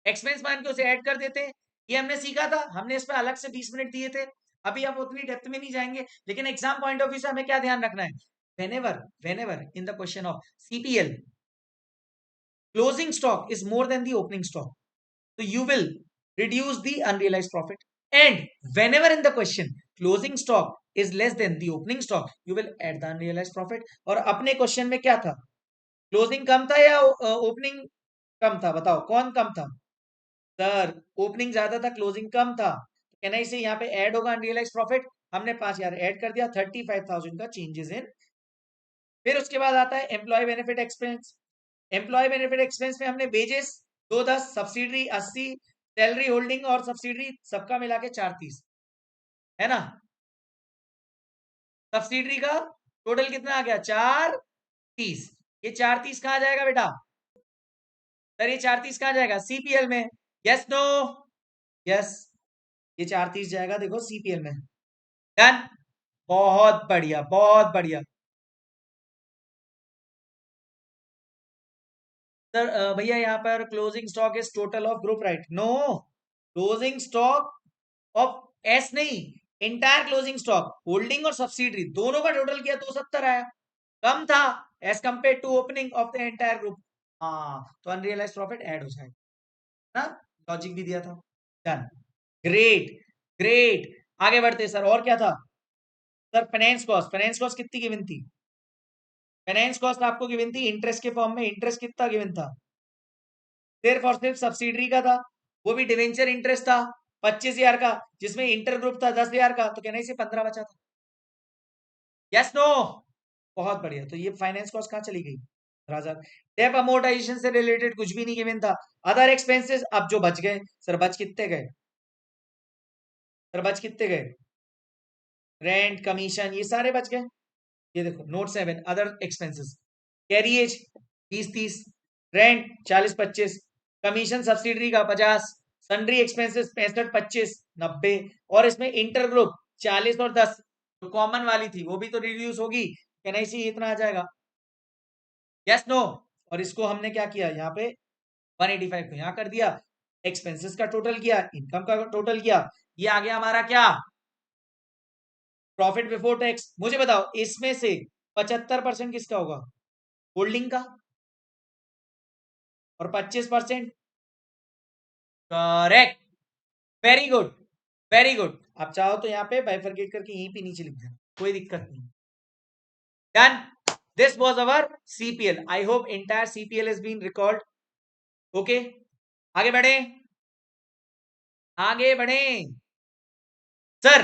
एक्सपेंस मान के उसे ऐड कर देते हैं। ये हमने सीखा था, हमने इस पर अलग से 20 मिनट दिए थे। अभी आप उतनी डेप्थ में नहीं जाएंगे, लेकिन एग्जाम पॉइंट ऑफ व्यू से हमें क्या ध्यान रखना है? whenever in the question of CPL, closing stock is more than the opening stock, so you will reduce the unrealized profit, and whenever in the question closing stock is less than the opening stock, you will add the unrealized profit। और अपने question में क्या था? Closing कम था या opening कम था? बताओ कौन कम था? सर ओपनिंग ज्यादा था, क्लोजिंग कम था, तो कहना इसे यहाँ पे ऐड होगा अनरियलाइज प्रॉफिट। हमने 5,000 ऐड कर दिया, 35,000 का चेंजेस इन। फिर उसके बाद आता है employ benefit expense. Employ benefit expense में हमने वेजेस 210, सब्सिडरी 80, सैलरी होल्डिंग और सब्सिडरी सबका मिला के 430, है ना? सब्सिडरी का टोटल कितना आ गया? 430। ये 430 कहाँ जाएगा बेटा? सर ये 430 कहाँ जाएगा? सीपीएल में। Yes no? यस, ये 430 जाएगा देखो सीपीएल में। डन, बहुत बढ़िया बहुत बढ़िया। सर भैया यहाँ पर closing stock is total of group, right? No, closing stock of S नहीं, इंटायर क्लोजिंग स्टॉक होल्डिंग और सब्सिडरी दोनों का टोटल किया तो 70 आया, कम था as compare to opening of the entire group. हाँ तो अनरियलाइज प्रॉफिट ऐड हो जाएगा ना, लॉजिक भी दिया था। Done, great great. आगे बढ़ते सर, और क्या था? Sir finance cost, finance cost कितनी गिवन थी? फाइनेंस कॉस्ट आपको गिवन थी इंटरेस्ट के फॉर्म में, इंटरेस्ट कितना गिवन था? सिर्फ और सिर्फ सब्सिडरी का था, वो भी डिवेंचर इंटरेस्ट था 25,000 का, जिसमें इंटर ग्रुप था 10,000 का, तो कहना इसे 15 बचा था। यस नो? बहुत बढ़िया। तो ये फाइनेंस कॉस्ट कहाँ चली गई राजा? डेप अमोर्टाइजेशन से रिलेटेड कुछ भी नहीं गिवन था। अदर एक्सपेंसेस अब जो बच गए, सर बच कितने गए? सर बच कितने गए? रेंट कमीशन ये सारे बच गए। ये देखो note 7 other expenses, carriage 20-30, rent 40-25, commission subsidiary का 50, सन्ड्री एक्सपेंसेस 65-25, 90, और इसमें इंटर ग्रुप 40 और 10 जो कॉमन वाली थी वो भी तो रिड्यूस होगी, कहना इसी इतना आ जाएगा। Yes no? और इसको हमने क्या किया यहाँ पे 185 को यहाँ कर दिया, एक्सपेंसेस का टोटल किया, इनकम का टोटल किया, ये आ गया हमारा क्या? Profit before tax. मुझे बताओ इसमें से 75% किसका होगा? होल्डिंग का, और 25% correct, very good, very good. आप चाहो तो यहाँ पे बाइफरकेट करके यहीं पे नीचे लिख देना, कोई दिक्कत नहीं। Done, this was our CPL. I hope entire CPL has been record. Okay, आगे बढ़े, आगे बढ़े। सर,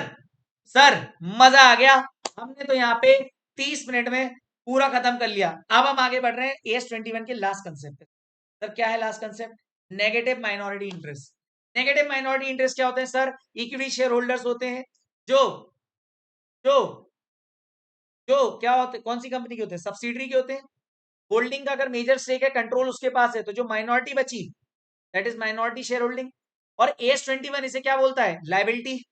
सर, मजा आ गया। हमने तो यहाँ पे 30 मिनट में पूरा खत्म कर लिया। अब हम आगे बढ़ रहे हैं AS21 के लास्ट कंसेप्ट। सर क्या है last concept? Negative minority interest. Negative minority interest क्या होते हैं सर? इक्विटी शेयर होल्डर्स होते हैं जो जो जो क्या होते हैं, कौन सी कंपनी के होते हैं? सब्सिडरी के होते हैं। होल्डिंग का अगर मेजर स्टेक है, कंट्रोल उसके पास है, तो जो माइनॉरिटी बची, that is minority share holding. और AS21 इसे क्या बोलता है? लाइबिलिटी।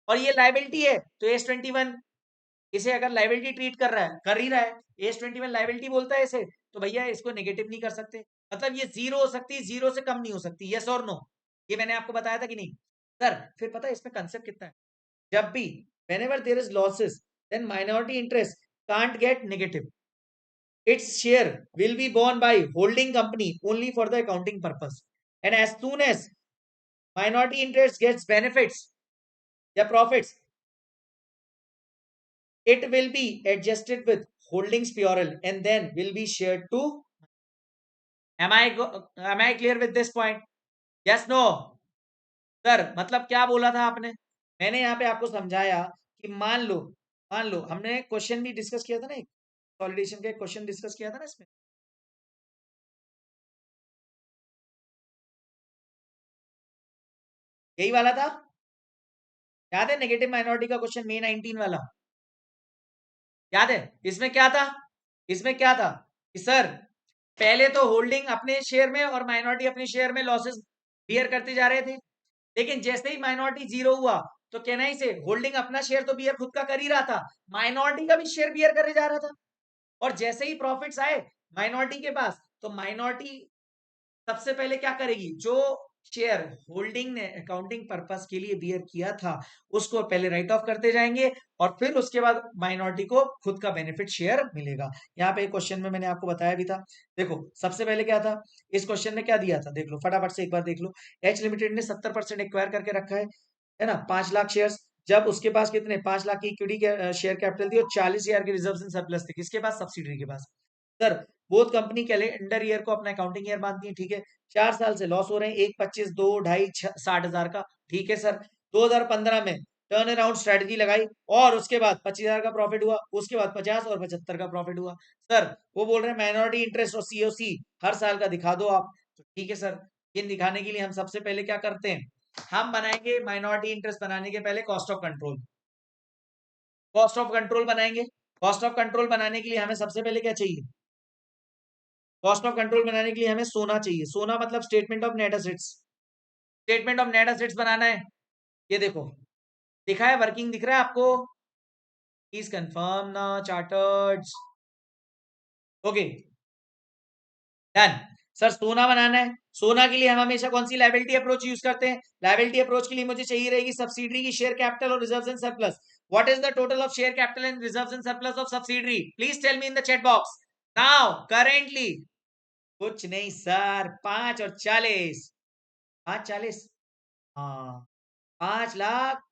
और ये लाइबिलिटी है, तो AS21 इसे अगर लाइबिलिटी ट्रीट कर रहा है, कर ही रहा है, AS21 लाइबिलिटी बोलता है इसे, तो भैया इसको नेगेटिव नहीं कर सकते। मतलब ये जीरो हो सकती है, जीरो से कम नहीं हो सकती। यस और नो? ये मैंने आपको बताया था कि नहीं सर? फिर पता है इसमें कंसेप्ट कितना है? जब भी whenever there is losses, then minority interest can't get negative. Its share will be borne by holding company only for the accounting purpose. And as soon as minority interest gets benefits या profits, it will be adjusted with holdings purl and then will be shared to. Am I clear with this point? Yes, no? Sir मतलब क्या बोला था आपने? मैंने यहाँ पे आपको समझाया कि मान लो हमने क्वेश्चन भी डिस्कस किया था ना, एक सॉलिडेशन का क्वेश्चन डिस्कस किया था ना इसमें। यही वाला था, याद है? नेगेटिव माइनॉरिटी का क्वेश्चन मे 19 वाला, याद है? इसमें क्या था? इसमें क्या था कि सर पहले तो होल्डिंग अपने शेयर में और माइनॉरिटी अपने शेयर में लॉसेस बियर करते जा रहे थे, लेकिन जैसे ही माइनॉरिटी जीरो हुआ, तो कहना ही से होल्डिंग अपना शेयर तो बियर खुद का कर ही रहा था, माइनॉरिटी का भी शेयर बियर करे जा रहा था। और जैसे ही प्रॉफिट्स आए माइनॉरिटी के पास, तो माइनॉरिटी सबसे पहले क्या करेगी? जो शेयर होल्डिंग ने अकाउंटिंग पर्पस के लिए बियर किया था, उसको पहले राइट ऑफ करते जाएंगे, और फिर उसके बाद माइनॉरिटी को खुद का बेनिफिट शेयर मिलेगा। यहाँ पे क्वेश्चन में मैंने आपको बताया भी था। देखो सबसे पहले क्या था इस क्वेश्चन में, क्या दिया था देख लो फटाफट से, एक बार देख लो। एच लिमिटेड ने 70% एक्वायर करके रखा है ना, 5 लाख शेयर। जब उसके पास कितने 5 लाख की इक्विटी के शेयर कैपिटल थी और 40,000 के रिजर्व इन सरप्लस थे, किसके पास? सब्सिडरी के पास। Sir both company calendar year को अपना अकाउंटिंग ईयर मानती है, ठीक है। 4 साल से लॉस हो रहे हैं, एक 25, दो 2.5, 60,000 का, ठीक है सर। 2015 में टर्न अराउंड स्ट्रेटजी लगाई, और उसके बाद 25,000 का प्रॉफिट हुआ, उसके बाद 50 और 75 का प्रॉफिट हुआ। सर वो बोल रहे हैं माइनॉरिटी इंटरेस्ट और सीओसी हर साल का दिखा दो आप, तो ठीक है सर। ये दिखाने के लिए हम सबसे पहले क्या करते हैं, हम बनाएंगे माइनॉरिटी इंटरेस्ट बनाने के पहले cost of control. Cost of control बनाएंगे। कॉस्ट ऑफ कंट्रोल बनाने के लिए हमें सबसे पहले क्या चाहिए? कॉस्ट ऑफ कंट्रोल बनाने के लिए हमें सोना चाहिए। सोना मतलब statement of net assets. Statement of net assets बनाना है। ये देखो दिखा है, वर्किंग दिख रहा है आपको? प्लीज कंफर्म ना चार्टर्ड। Okay done. सर सोना बनाना है, सोना के लिए हम हमेशा कौन सी लाइबिलिटी अप्रोच यूज करते हैं? लाइबिलिटी अप्रोच के लिए मुझे चाहिए रहेगी सब्सिडरी की शेयर कैपिटल और reserves and surplus. What is the total of share capital and reserves and surplus of subsidiary? Please tell me in the chat box now currently. कुछ नहीं सर, 5 और 40। 5 40, हाँ, 5 लाख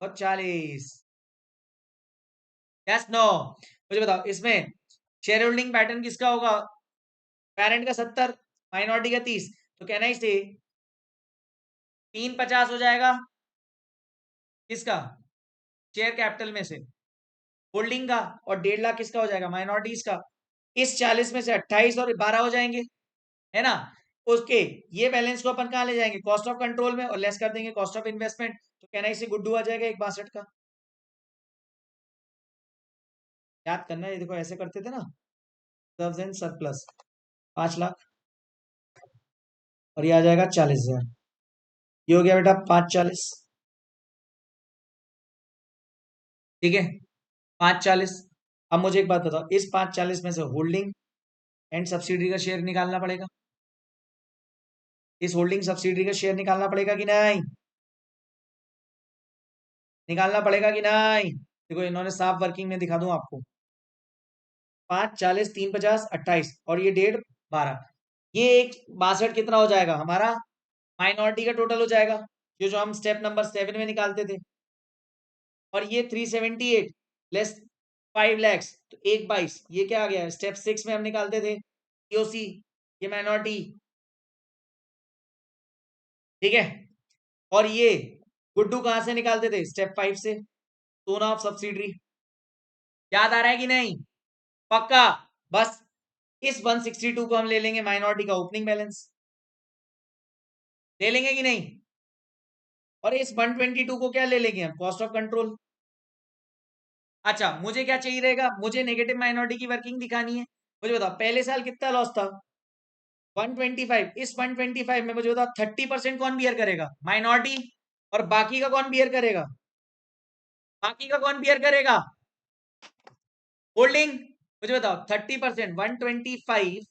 और 40। Yes no? मुझे बताओ इसमें शेयर होल्डिंग पैटर्न किसका होगा? पेरेंट का 70, माइनॉरिटी का 30, तो कहना ही से 350 हो जाएगा किसका? शेयर कैपिटल में से होल्डिंग का, और 1.5 लाख किसका हो जाएगा? माइनॉरिटीज का। इस 40 में से 28 और 12 हो जाएंगे, है ना? उसके ये बैलेंस को अपन कहाँ ले जाएंगे? कॉस्ट ऑफ कंट्रोल में, और लेस कर देंगे कॉस्ट ऑफ इन्वेस्टमेंट, तो कहना इसे गुड्डू आ जाएगा 1.62 का। याद करना है, देखो ऐसे करते थे ना, रिजर्व्स एंड सरप्लस 5 लाख, और ये आ जाएगा 40,000। ये हो गया बेटा 540, ठीक है, 540। अब मुझे एक बात बताओ, इस 540 में से होल्डिंग एंड सब्सिडी का शेयर निकालना पड़ेगा। इस होल्डिंग सब्सिडी का शेयर निकालना पड़ेगा कि नहीं? निकालना पड़ेगा कि नहीं? देखो इन्होंने साफ वर्किंग में दिखा दूं आपको, 540, 350, 28, और ये 1.5, 12, ये एक 62 कितना हो जाएगा हमारा? माइनॉरिटी का टोटल हो जाएगा जो जो हम स्टेप नंबर 7 में निकालते थे, और ये 378 लेस 5 लैक्स तो 1/22, ये क्या आ गया स्टेप 6 में हम निकालते थे ईओसी, ये माइनॉरिटी, ठीक है। और ये गुड्डू कहां से निकालते थे स्टेप 5 से, सोना ऑफ सब्सिडरी, याद आ रहा है कि नहीं, पक्का। बस इस 162 को हम ले लेंगे माइनॉरिटी का ओपनिंग बैलेंस, ले लेंगे कि नहीं, और इस 122 को क्या ले लेंगे हम, कॉस्ट ऑफ कंट्रोल। अच्छा मुझे क्या चाहिए रहेगा, मुझे नेगेटिव माइनॉरिटी की वर्किंग दिखानी है। मुझे बताओ पहले साल कितना लॉस था 125, इस 125 में मुझे बताओ 30% कौन बियर करेगा, माइनॉरिटी, और बाकी का कौन बियर करेगा, बाकी का कौन बियर करेगा, होल्डिंग। मुझे बताओ 30%, 125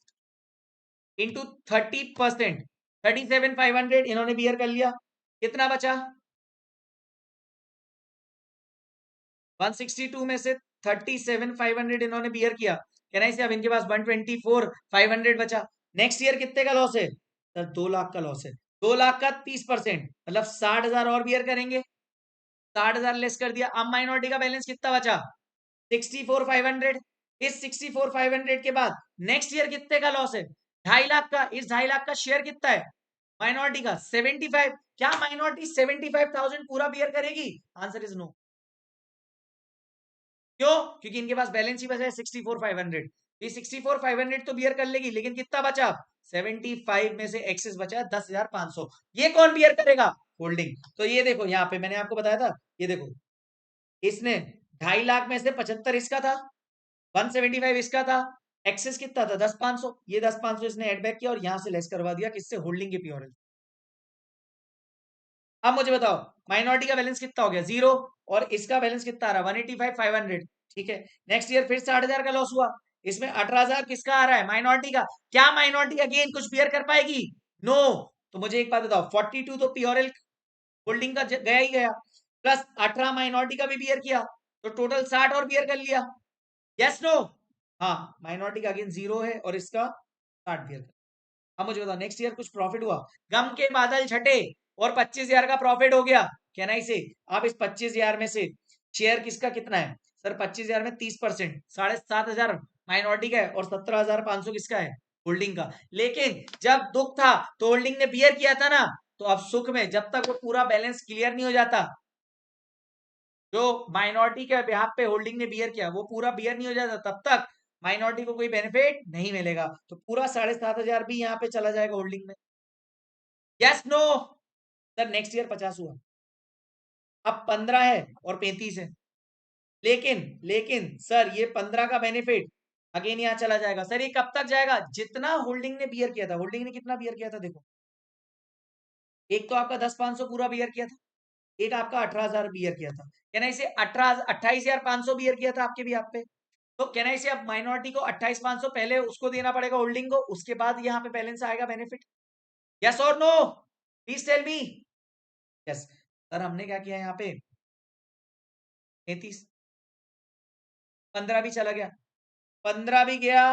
इंटू 30%, 37,500 इन्होंने बियर कर लिया, कितना बचा 162 में से 37,500 इन्होंने बियर किया, कहना इसे अब इनके पास 124,500 बचा। नेक्स्ट ईयर कितने का लॉस है सर, 2 लाख का लॉस है, 2 लाख का 30% मतलब 60,000 और बियर करेंगे, 60,000 लेस कर दिया, अब माइनॉरिटी का बैलेंस कितना बचा 64,500। इस 64,500 के बाद नेक्स्ट ईयर कितने का लॉस है 2.5 लाख का, इस 2.5 लाख का शेयर कितना है माइनॉरिटी का 75, क्या माइनॉरिटी 75,000 पूरा बियर करेगी, आंसर इज नो। क्यों, क्योंकि इनके पास बैलेंस ही बचा है 64,500, ये 64,500 तो बियर कर लेगी, लेकिन कितना बचा 75 में से एक्सेस बचा है 10,500, ये कौन बियर करेगा, होल्डिंग। तो ये देखो यहाँ पे मैंने आपको बताया था, ये देखो इसने 2.5 लाख में से 75 इसका था, 175 इसका था, एक्सेस कितना था 10,500, ये 10,500 इसने एड बैक किया और यहां से लेस करवा दिया किससे, होल्डिंग के प्योर। अब मुझे बताओ माइनॉरिटी का बैलेंस कितना हो गया 0, और इसका बैलेंस कितना आ रहा है 185,500, ठीक है। नेक्स्ट ईयर फिर 60,000 का लॉस हुआ, इसमें 18,000 किसका आ रहा है माइनॉरिटी का, क्या माइनॉरिटी अगेन कुछ बियर कर पाएगी, नो। तो मुझे एक बात बताओ 42 तो प्योरल होल्डिंग का गया ही गया, प्लस 18 माइनॉरिटी का भी बियर किया, तो टोटल 60 और बियर कर लिया, यस नो। हाँ माइनॉरिटी का अगेन 0 है और इसका 60 बियर कर। अब मुझे बताओ नेक्स्ट ईयर कुछ प्रॉफिट हुआ, गम के बादल छटे और 25,000 का प्रॉफिट हो गया, कहना इसे आप इस 25,000 में से शेयर किसका कितना है सर, 25,000 में 30%, 7,500 माइनॉरिटी का है और 17,500 किसका है, होल्डिंग का। लेकिन जब दुख था तो होल्डिंग ने बियर किया था ना, तो अब सुख में जब तक वो पूरा बैलेंस क्लियर नहीं हो जाता, जो माइनॉरिटी के बिहाफ पे होल्डिंग ने बियर किया वो पूरा बियर नहीं हो जाता, तब तक माइनॉरिटी को कोई बेनिफिट नहीं मिलेगा, तो पूरा 7,500 भी यहाँ पे चला जाएगा होल्डिंग में, yes no. Sir next year 50 हुआ, अब 15 है और 35 है, लेकिन लेकिन सर ये 15 का बेनिफिट अगेन यहाँ चला जाएगा, सर ये कब तक जाएगा, जितना होल्डिंग ने बियर किया था, होल्डिंग ने कितना बियर किया था देखो, एक तो आपका 10,500 पूरा बियर किया था, एक आपका 18,000 बियर किया था, कहना इसे 28,500 बियर किया था आपके भी आप पे, तो कहना इसे अब माइनॉरिटी को 28,500 पहले उसको देना पड़ेगा होल्डिंग को, उसके बाद यहाँ पे बैलेंस आएगा बेनिफिट, यस और no, please tell me. Yes sir हमने क्या किया यहाँ पे 33, 15 भी चला गया, 15 भी गया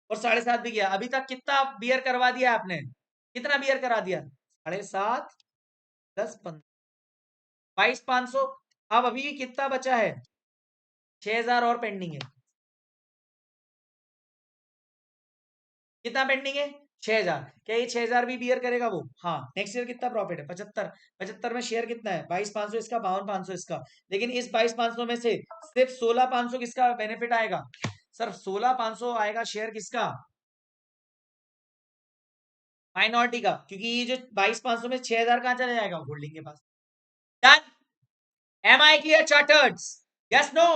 और 7.5 भी गया, अभी तक कितना बियर करवा दिया आपने, कितना बियर करा दिया 7.5, 10, 15, 22,500, अब अभी कितना बचा है 6,000 और पेंडिंग है, कितना पेंडिंग है 6,000, क्या ये 6,000 भी बियर करेगा वो, हाँ। नेक्स्ट ईयर कितना प्रॉफिट है 75, 75 में शेयर कितना है 22,500 इसका, 52,500 इसका, लेकिन इस 22,500 में से सिर्फ 16,500 किसका बेनिफिट आएगा सर, 16,500 आएगा शेयर किसका, माइनॉरिटी का, क्योंकि ये जो 22,500 में 6,000 कहां चला जाएगा होल्डिंग के पास, done, am I clear charters, yes no,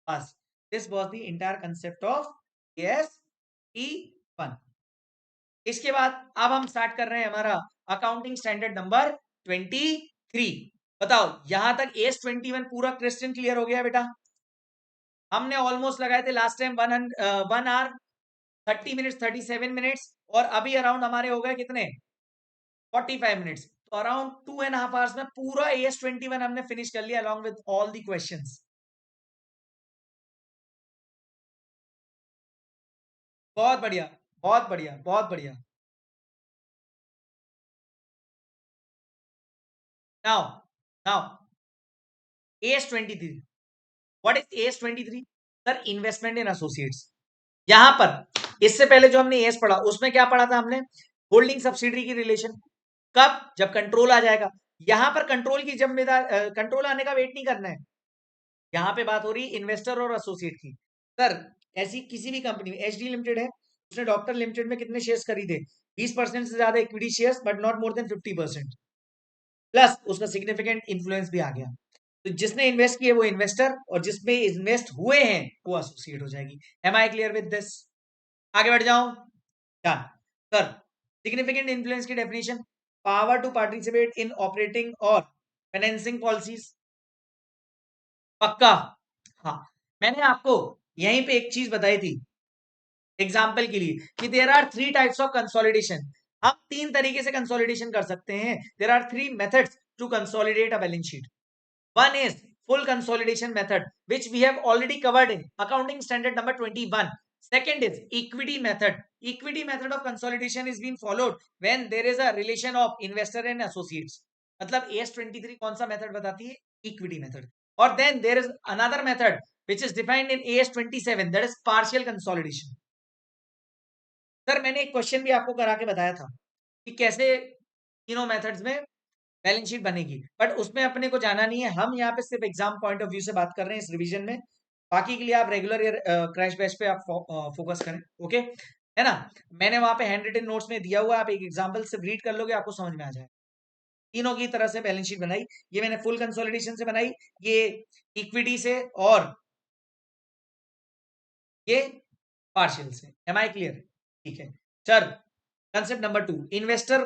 बस this was the entire concept of S E 1। इसके बाद अब हम स्टार्ट कर रहे हैं हमारा अकाउंटिंग स्टैंडर्ड नंबर 23। बताओ यहां तक एस 21 पूरा क्वेश्चन क्लियर हो गया बेटा, हमने ऑलमोस्ट लगाए थे last time 1 hour 30 minutes 37 minutes, और अभी अराउंड हमारे हो गए कितने 45 मिनट्स, तो अराउंड 2.5 आवर्स में पूरा एस 21 हमने फिनिश कर लिया along with all the questions. बहुत बढ़िया बहुत बढ़िया बहुत बढ़िया। Now now AS23, what is AS23? Sir investment in associates. यहां पर इससे पहले जो हमने एस पढ़ा उसमें क्या पढ़ा था हमने? होल्डिंग सब्सिडरी की रिलेशन। कब? जब कंट्रोल आ जाएगा। यहां पर कंट्रोल की जिम्मेदार कंट्रोल आने का वेट नहीं करना है। यहां पे बात हो रही इन्वेस्टर और एसोसिएट की। सर ऐसी किसी भी कंपनी में एचडी लिमिटेड है, उसने डॉक्टर लिमिटेड में कितने शेयर्स खरीदे? 20% से ज्यादा equity shares, but not more than 50%। Plus उसका सिग्निफिकेंट इन्फ्लुएंस भी आ गया। तो जिसने इन्वेस्ट किए वो इन्वेस्टर, और जिसमें इन्वेस्ट हुए हैं वो एसोसिएट हो जाएगी। Am I clear with this? आगे बढ़ जाऊं? डन। सर सिग्निफिकेंट इन्फ्लुएंस की definition, power to participate in operating और फाइनेंसिंग पॉलिसीज। पक्का? हाँ, मैंने आपको यहीं पे एक चीज बताई थी एग्जाम्पल के लिए कि there are 3 types of consolidation. हम 3 तरीके से कंसोलिडेशन कर सकते हैं। There are 3 methods to consolidate a balance sheet. One is full consolidation method, which we have already covered in accounting standard number 21. Second is equity method. Equity method of consolidation is being followed when there is a relation of investor and associates. मतलब AS23 कौन सा method बताती है? Equity method. और then there is another method which is defined in AS27, that is partial consolidation. Sir मैंने एक question भी आपको करा के बताया था कि कैसे तीनों मेथड्स में बैलेंस शीट बनेगी, बट उसमें अपने को जाना नहीं है। हम यहाँ पे सिर्फ एग्जाम पॉइंट ऑफ व्यू से बात कर रहे हैं इस रिवीजन में। बाकी के लिए आप रेगुलर क्रैश बैच पे आप फोकस करें। ओके है ना? मैंने वहां पे हैंड रिटन नोट्स में दिया हुआ, आप एक एग्जांपल से रीड कर लोगे, आपको समझ में आ जाए। तीनों की तरह से बैलेंस शीट बनाई। ये मैंने फुल कंसोलिडेशन से बनाई, ये इक्विटी से, और ये पार्शियल से। Am I clear? ठीक है सर। कंसेप्ट नंबर 2, इन्वेस्टर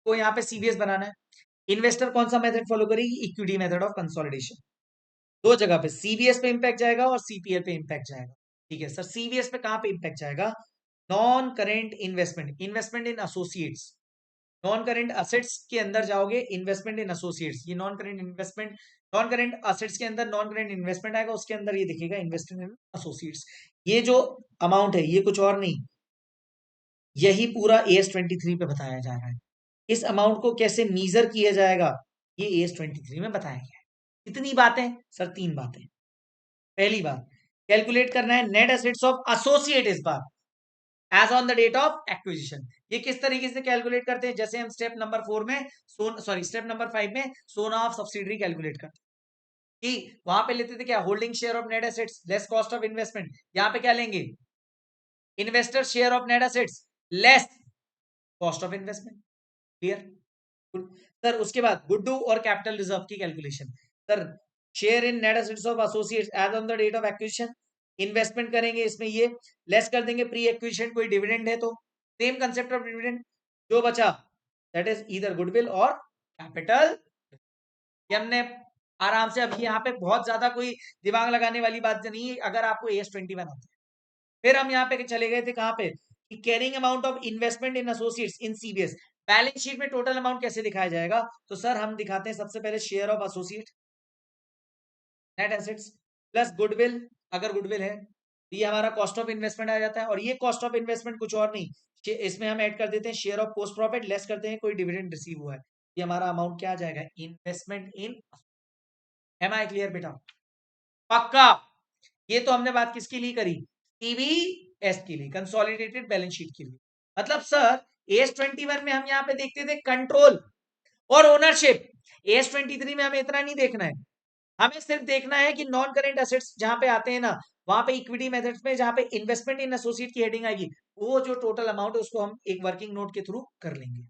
को यहाँ पे सीबीएस बनाना है। इन्वेस्टर कौन सा मेथड फॉलो करेगी? Equity method of consolidation. दो जगह पे सीबीएस पे इंपैक्ट जाएगा और सीपीएल पे इंपैक्ट जाएगा। ठीक है सर, सीबीएस पे कहां पे इंपैक्ट जाएगा? Non current investment, investment in associates. Non current assets के अंदर जाओगे, इन्वेस्टमेंट इन एसोसिएट्स, ये non current investment, non current assets के अंदर नॉन करेंट इन्वेस्टमेंट आएगा, उसके अंदर ये दिखेगा इन्वेस्टमेंट इन एसोसिएट्स। ये जो अमाउंट है ये कुछ और नहीं, यही पूरा AS23 पे बताया जा रहा है। इस अमाउंट को कैसे मीजर किया जाएगा ये AS23 में बताया गया है। कितनी बातें सर? 3 बातें। पहली बात, कैलकुलेट करना है नेट एसेट्स ऑफ एसोसिएट इस बार as on the date of acquisition. ये किस तरीके से कैलकुलेट करते हैं? जैसे हम स्टेप नंबर 4 में स्टेप नंबर 5 में सोना ऑफ सब्सिडरी कैलकुलेट करते हैं कि वहां पे लेते थे क्या? Holding share of net assets less cost of investment. यहां पे क्या लेंगे? Investor share of net assets less cost of investment. Clear? Sir उसके बाद गुड्डू और कैपिटल रिजर्व की calculation. Sir share in net assets of associates as on the date of acquisition, investment करेंगे इसमें, ये लेस कर देंगे प्री एक्विजिशन, कोई डिविडेंड है तो सेम कंसेप्ट ऑफ डिविडेंड, जो बचा दैट इज ईदर गुडविल और कैपिटल। ये हमने आराम से, अभी यहाँ पे बहुत ज्यादा कोई दिमाग लगाने वाली बात नहीं है अगर आपको AS21 आता है। फिर हम यहाँ पे चले गए थे कहां पे? Carrying amount of investment in associates in CBS. Balance sheet में टोटल अमाउंट कैसे दिखाया जाएगा? तो सर हम दिखाते हैं सबसे पहले share of associate net assets plus goodwill, अगर गुडविल है तो ये हमारा कॉस्ट ऑफ इन्वेस्टमेंट आ जाता है। और ये कॉस्ट ऑफ इन्वेस्टमेंट कुछ और नहीं, इसमें हम ऐड कर देते हैं share of post profit, less करते हैं कोई डिविडेंड रिसीव हुआ है। ये हमारा अमाउंट क्या आ जाएगा? Investment in. Am I clear बेटा? पक्का? ये तो हमने बात किसके लिए करी? सीबीएस के लिए, कंसोलिडेटेड बैलेंस शीट के लिए। मतलब सर AS21 में हम यहाँ पे देखते थे कंट्रोल और ओनरशिप। AS23 में हमें इतना नहीं देखना है, हमें सिर्फ देखना है कि नॉन करेंट एसेट्स जहां पे आते हैं ना, वहां पे इक्विटी मेथड्स में जहां पे इन्वेस्टमेंट इन एसोसिएट की हेडिंग आएगी, वो जो टोटल अमाउंट है उसको हम एक वर्किंग नोट के थ्रू कर लेंगे।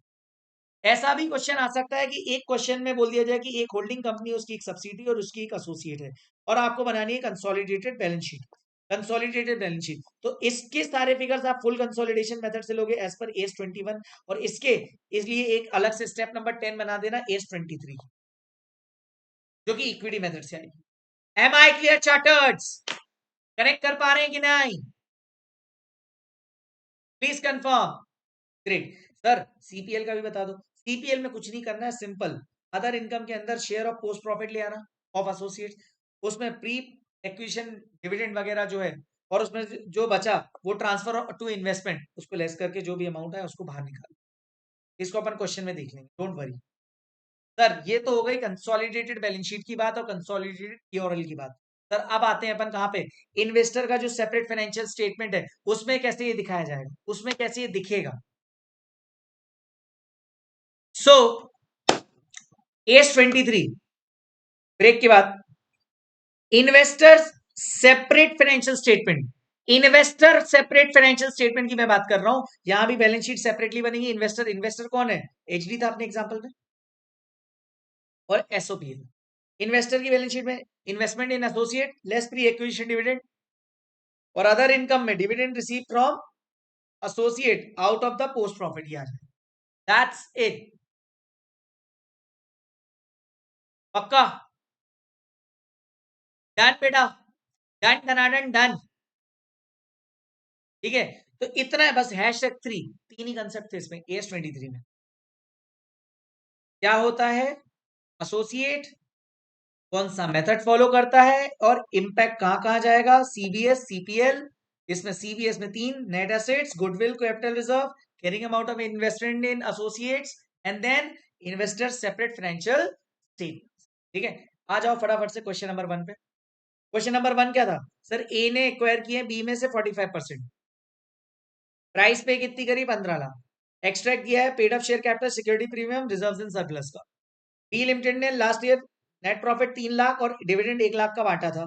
ऐसा भी क्वेश्चन आ सकता है कि एक क्वेश्चन में बोल दिया जाए कि एक होल्डिंग कंपनी, उसकी एक सब्सिडी और उसकी एक एसोसिएट है, और आपको बनानी है consolidated balance sheet. Consolidated balance sheet, तो इसके सारे फिगर्स आप फुल कंसोलिडेशन मेथड से लोगे एज पर AS21, और इसके इसलिए एक अलग से स्टेप नंबर 10 बना देना AS23, जो कि इक्विटी मेथड से आएगी। Am I clear chartereds? Connect कर पा रहे हैं कि नहीं? Please confirm. Great sir, CPL का भी बता दो। सीपीएल में कुछ नहीं करना है, सिंपल अदर इनकम के अंदर शेयर ऑफ पोस्ट प्रॉफिट ले आना ऑफ एसोसिएट्स, उसमें प्री एक्विजिशन डिविडेंड वगैरह जो है, और उसमें जो बचा वो ट्रांसफर टू इन्वेस्टमेंट, उसको लेस करके जो भी अमाउंट है उसको बाहर निकाल। इसको अपन क्वेश्चन में देख लेंगे, डोंट वरी। सर ये तो हो गई कंसोलिडेटेड बैलेंस शीट की बात और कंसोलिडेटेड पीओरएल की बात। सर अब आते हैं अपन कहां पे, इन्वेस्टर का जो सेपरेट फाइनेंशियल स्टेटमेंट है उसमें कैसे ये दिखाया जाएगा, उसमें कैसे ये दिखेगा। सो AS23 ब्रेक के बाद investors separate financial statement, investor separate financial statement की मैं बात कर रहा हूं। यहां भी बैलेंस शीट सेपरेटली बनेगी। इन्वेस्टर, इन्वेस्टर कौन है, एचडी था अपने एग्जांपल में, और एसओपीएल। इन्वेस्टर की बैलेंस शीट में इन्वेस्टमेंट इन associate less pre acquisition dividend और अदर इनकम में dividend receive from associate out of the post profit, ये आ जाए। That's it. पक्का? डन बेटा, डन डन डन। ठीक है, तो इतना है बस। #3 तीन ही कंसेप्ट थे इसमें AS23 में। क्या होता है एसोसिएट, कौन सा मेथड फॉलो करता है और इंपैक्ट कहां कहां जाएगा, सीबीएस सीपीएल। इसमें सीबीएस में 3 net assets, goodwill, capital reserve, carrying amount of investment in associates and then investor separate financial statement. ठीक है, आ जाओ फटाफट से क्वेश्चन नंबर 1 पे। क्वेश्चन नंबर 1 क्या था सर, ए ने एक्वायर किए बी में से 45%, प्राइस पे कितनी करी 15 लाख, एक्सट्रैक्ट किया है paid up share capital, security premium, reserves in surplus का। बी लिमिटेड ने last year net profit 3 lakh और डिविडेंड 1 लाख का बांटा था।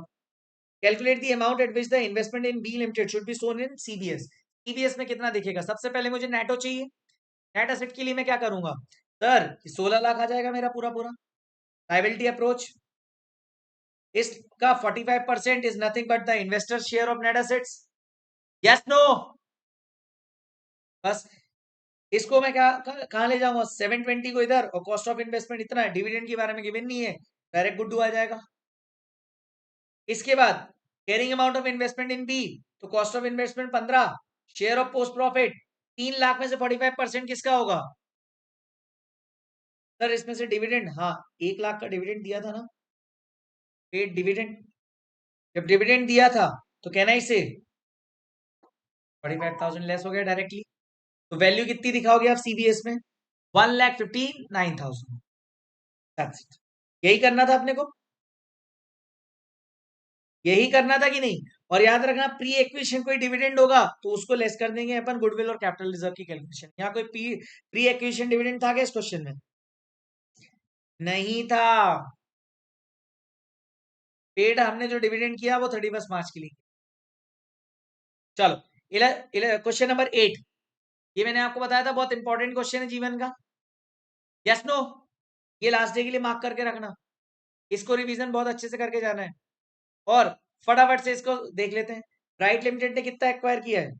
Calculate the amount at which the investment in B limited should be shown in CBS. CBS में कितना दिखेगा, सबसे पहले मुझे नेटो चाहिए। नेट एसेट के लिए मैं क्या करूंगा सर, 16 लाख आ जाएगा मेरा पूरा पूरा। लायबिलिटी अप्रोच, इसका 45% is nothing but the investor share of net assets. Yes no, बस इसको मैं क्या कहां ले जाऊंगा, 720 को इधर, और कॉस्ट ऑफ इन्वेस्टमेंट इतना है, डिविडेंड के बारे में गिवन नहीं है, डायरेक्ट गुड्डू आ जाएगा। इसके बाद carrying amount of investment in B, तो cost of investment 15, share of post profit 3 lakh में से 45% किसका होगा सर, इसमें से डिविडेंड, हाँ 1 लाख का डिविडेंड दिया था ना, पेड डिविडेंड। जब डिविडेंड दिया था तो कहना इसे 45,000 लेस हो गया डायरेक्टली, तो वैल्यू कितनी दिखाओगे आप सीबीएस में, 1,59,000। यही करना था अपने को, यही करना था कि नहीं। और याद रखना प्री एक्विजिशन कोई डिविडेंड होगा तो उसको लेस कर देंगे अपन गुडविल और कैपिटल रिजर्व की कैलकुलेशन। यहाँ कोई प्री एक्विजिशन डिविडेंड था क्या इस क्वेश्चन में, नहीं था। पेड हमने जो डिविडेंड किया वो 31 मार्च के लिए। चलो क्वेश्चन नंबर 8, ये मैंने आपको बताया था बहुत इंपॉर्टेंट क्वेश्चन है जीवन का। यस नो, ये लास्ट डे के लिए मार्क करके रखना, इसको रिवीजन बहुत अच्छे से करके जाना है। और फटाफट से इसको देख लेते हैं। राइट लिमिटेड ने कितना एक्वायर किया है,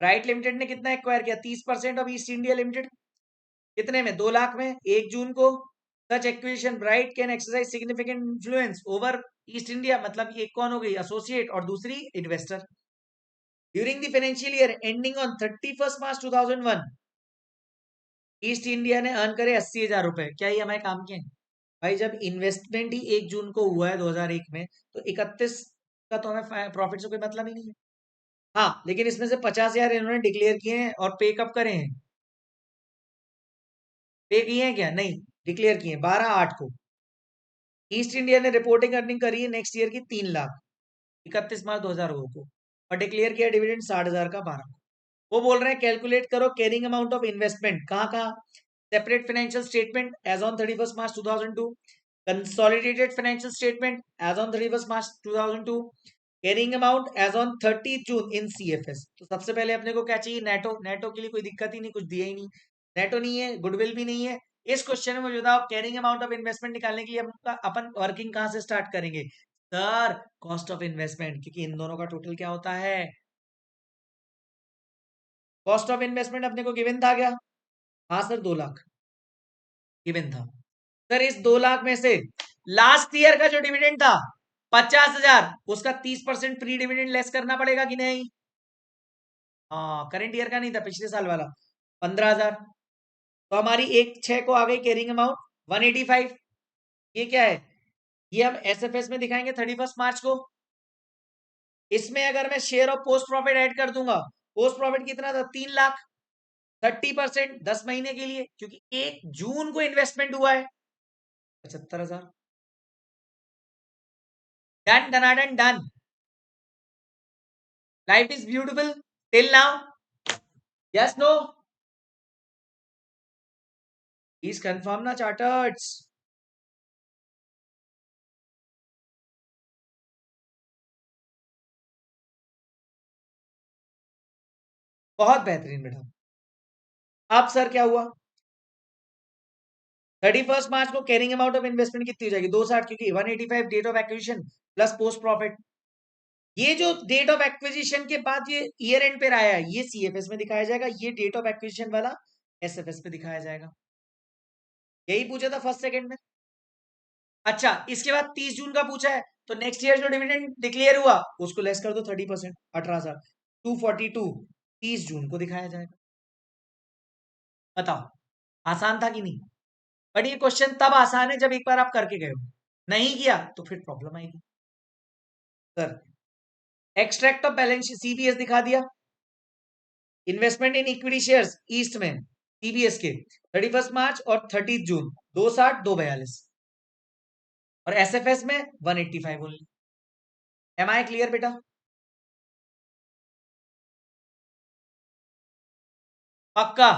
राइट लिमिटेड ने कितना एक्वायर किया, 30% ऑफ ईस्ट इंडिया लिमिटेड, कितने में, 2 लाख में, 1 जून को। Such acquisition right can exercise significant influence over East India, मतलब एक कौन हो गई, एसोसिएट, और दूसरी investor. During the financial year ending on 31 March 2001, East India ने अर्न करे 80,000 रुपए। क्या ये हमारे काम के हैं भाई, जब इन्वेस्टमेंट ही 1 जून को हुआ है 2001 में, तो 31 का तो हमें प्रॉफिट से कोई मतलब ही नहीं है। हाँ लेकिन इसमें से 50,000 इन्होंने डिक्लेयर किए हैं और पे कब करे हैं, पे किए हैं क्या, नहीं डिक्लेयर किए हैं 12/8 को। ईस्ट इंडिया ने रिपोर्टिंग अर्निंग करी है नेक्स्ट ईयर की 3 लाख 31 मार्च 2002 को, और डिक्लेयर किया डिविडेंड 60,000 का 12 को। वो बोल रहे हैं कैलकुलेट करो कैरिंग अमाउंट ऑफ इन्वेस्टमेंट, कहाँ कहाँ, separate financial statement as on 31 March 2002, consolidated financial statement as on 31 March 2002, carrying amount as on 30 June in CFS. तो सबसे पहले अपने को क्या चाहिए, नेटो। नेटो के लिए कोई दिक्कत ही नहीं, कुछ दिया ही नहीं, नेटो नहीं है, गुडविल भी नहीं है। इस क्वेश्चन में मुझे बताओ कैरिंग अमाउंट ऑफ इन्वेस्टमेंट निकालने के लिए अपन वर्किंग कहां से स्टार्ट करेंगे सर, कॉस्ट ऑफ इन्वेस्टमेंट, क्योंकि इन दोनों का टोटल क्या होता है। कॉस्ट ऑफ इन्वेस्टमेंट अपने को गिवन था क्या, हाँ सर 2 लाख गिवन था। सर इस 2 लाख में से लास्ट ईयर का जो डिविडेंड था 50,000, उसका 30% प्री डिविडेंड लेस करना पड़ेगा कि नहीं। हाँ करंट ईयर का नहीं था, पिछले साल वाला 15,000। तो हमारी 1/6 को आ गई कैरिंग अमाउंट 185। ये क्या है, ये हम एसएफएस में दिखाएंगे 31 मार्च को। इसमें अगर मैं share of post profit add कर दूंगा, पोस्ट प्रॉफिट कितना था 3 लाख, 30% 10 महीने के लिए, क्योंकि 1 जून को इन्वेस्टमेंट हुआ है 75,000। Done done done. Life is beautiful till now. Yes no? Please confirm ना चार्टर्स। बहुत बेहतरीन बेटा। अब सर क्या हुआ? 31 मार्च को कैरिंग अमाउंट ऑफ इन्वेस्टमेंट कितनी हो जाएगी? 260, क्योंकि 185 date of acquisition plus post profit. ये जो डेट ऑफ एक्विजिशन के बाद ये ईयर एंड पे आया है, ये सीएफएस में दिखाया जाएगा, ये डेट ऑफ एक्विजिशन वाला एसएफएस पे दिखाया जाएगा। यही पूछा था फर्स्ट सेकंड में। अच्छा, इसके बाद 30 जून का पूछा है, तो नेक्स्ट ईयर जो डिविडेंड डिक्लेयर हुआ उसको लेस कर दो 30%, 18,000, 242 30 जून को दिखाया जाएगा। बताओ आसान था कि नहीं? बट ये क्वेश्चन तब आसान है जब एक बार आप करके गए हो, नहीं किया तो फिर प्रॉब्लम आएगी। Sir extract of balance CBS दिखा दिया। Investment in equity shares east में सीबीएस के 31 मार्च और 30 जून 260 242, और एसएफएस में 185 ओनली। एम आई क्लियर बेटा? पक्का?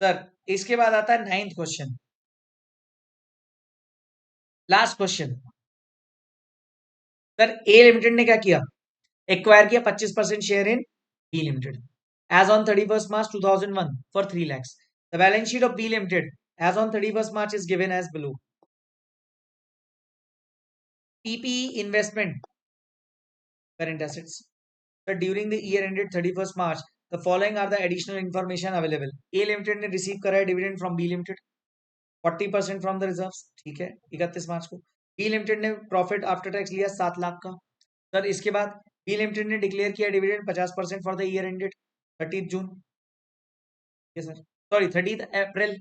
सर इसके बाद आता है 9th question, last question. Sir A limited ने क्या किया? एक्वायर किया 25% share in B limited as on 31 March 2001 for 3 lakhs। The balance sheet of B limited as on 31 March is given as below. PPE investment current assets. But during the year ended 31st March, the following are the additional information available. A Limited ने receive करा है dividend from B limited 40% from the reserves, ठीक है 31 मार्च को। B limited ने profit after tax लिया 7 लाख का। सर इसके बाद बी लिमिटेड ने डिक्लेयर किया dividend 50% for the year ended 30 June, sir sorry 30 April.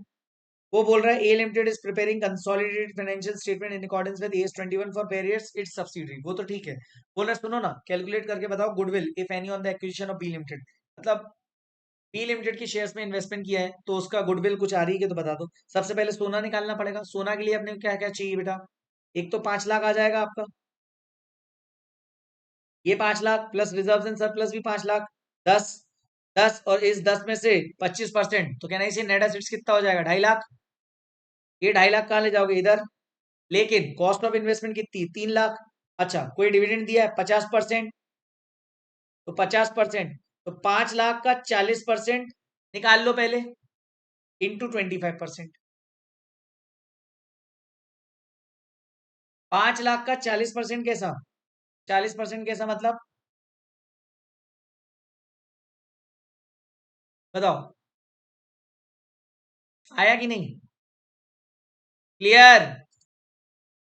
वो बोल रहा है A limited is preparing consolidated financial statement in accordance with S 21 for periods its subsidiary. वो तो ठीक है, बोल रहा है सुनो ना, कैलकुलेट करके बताओ goodwill if any on the acquisition of B limited. मतलब बी लिमिटेड की शेयर्स में इन्वेस्टमेंट किया है तो उसका गुडविल कुछ आ रही है तो बता दो। सबसे पहले सोना निकालना पड़ेगा। सोना के लिए अपने क्या क्या चाहिए बेटा? एक तो 5 लाख आ जाएगा आपका, ये 5 lakh plus reserve and surplus भी 5 लाख, 10 10 और इस 10 में से 25%, तो कहना इसे नेट एसेट्स कितना हो जाएगा? 2.5 लाख। ये 2.5 लाख कहाँ ले जाओगे? इधर। लेकिन कॉस्ट ऑफ इन्वेस्टमेंट कितनी? 3 लाख। अच्छा कोई डिविडेंड दिया है 50%, तो 50%, तो 5 लाख का 40% निकाल लो पहले इंटू 25%। 5 लाख का 40% कैसा? 40% कैसा मतलब बताओ, आया कि नहीं? क्लियर?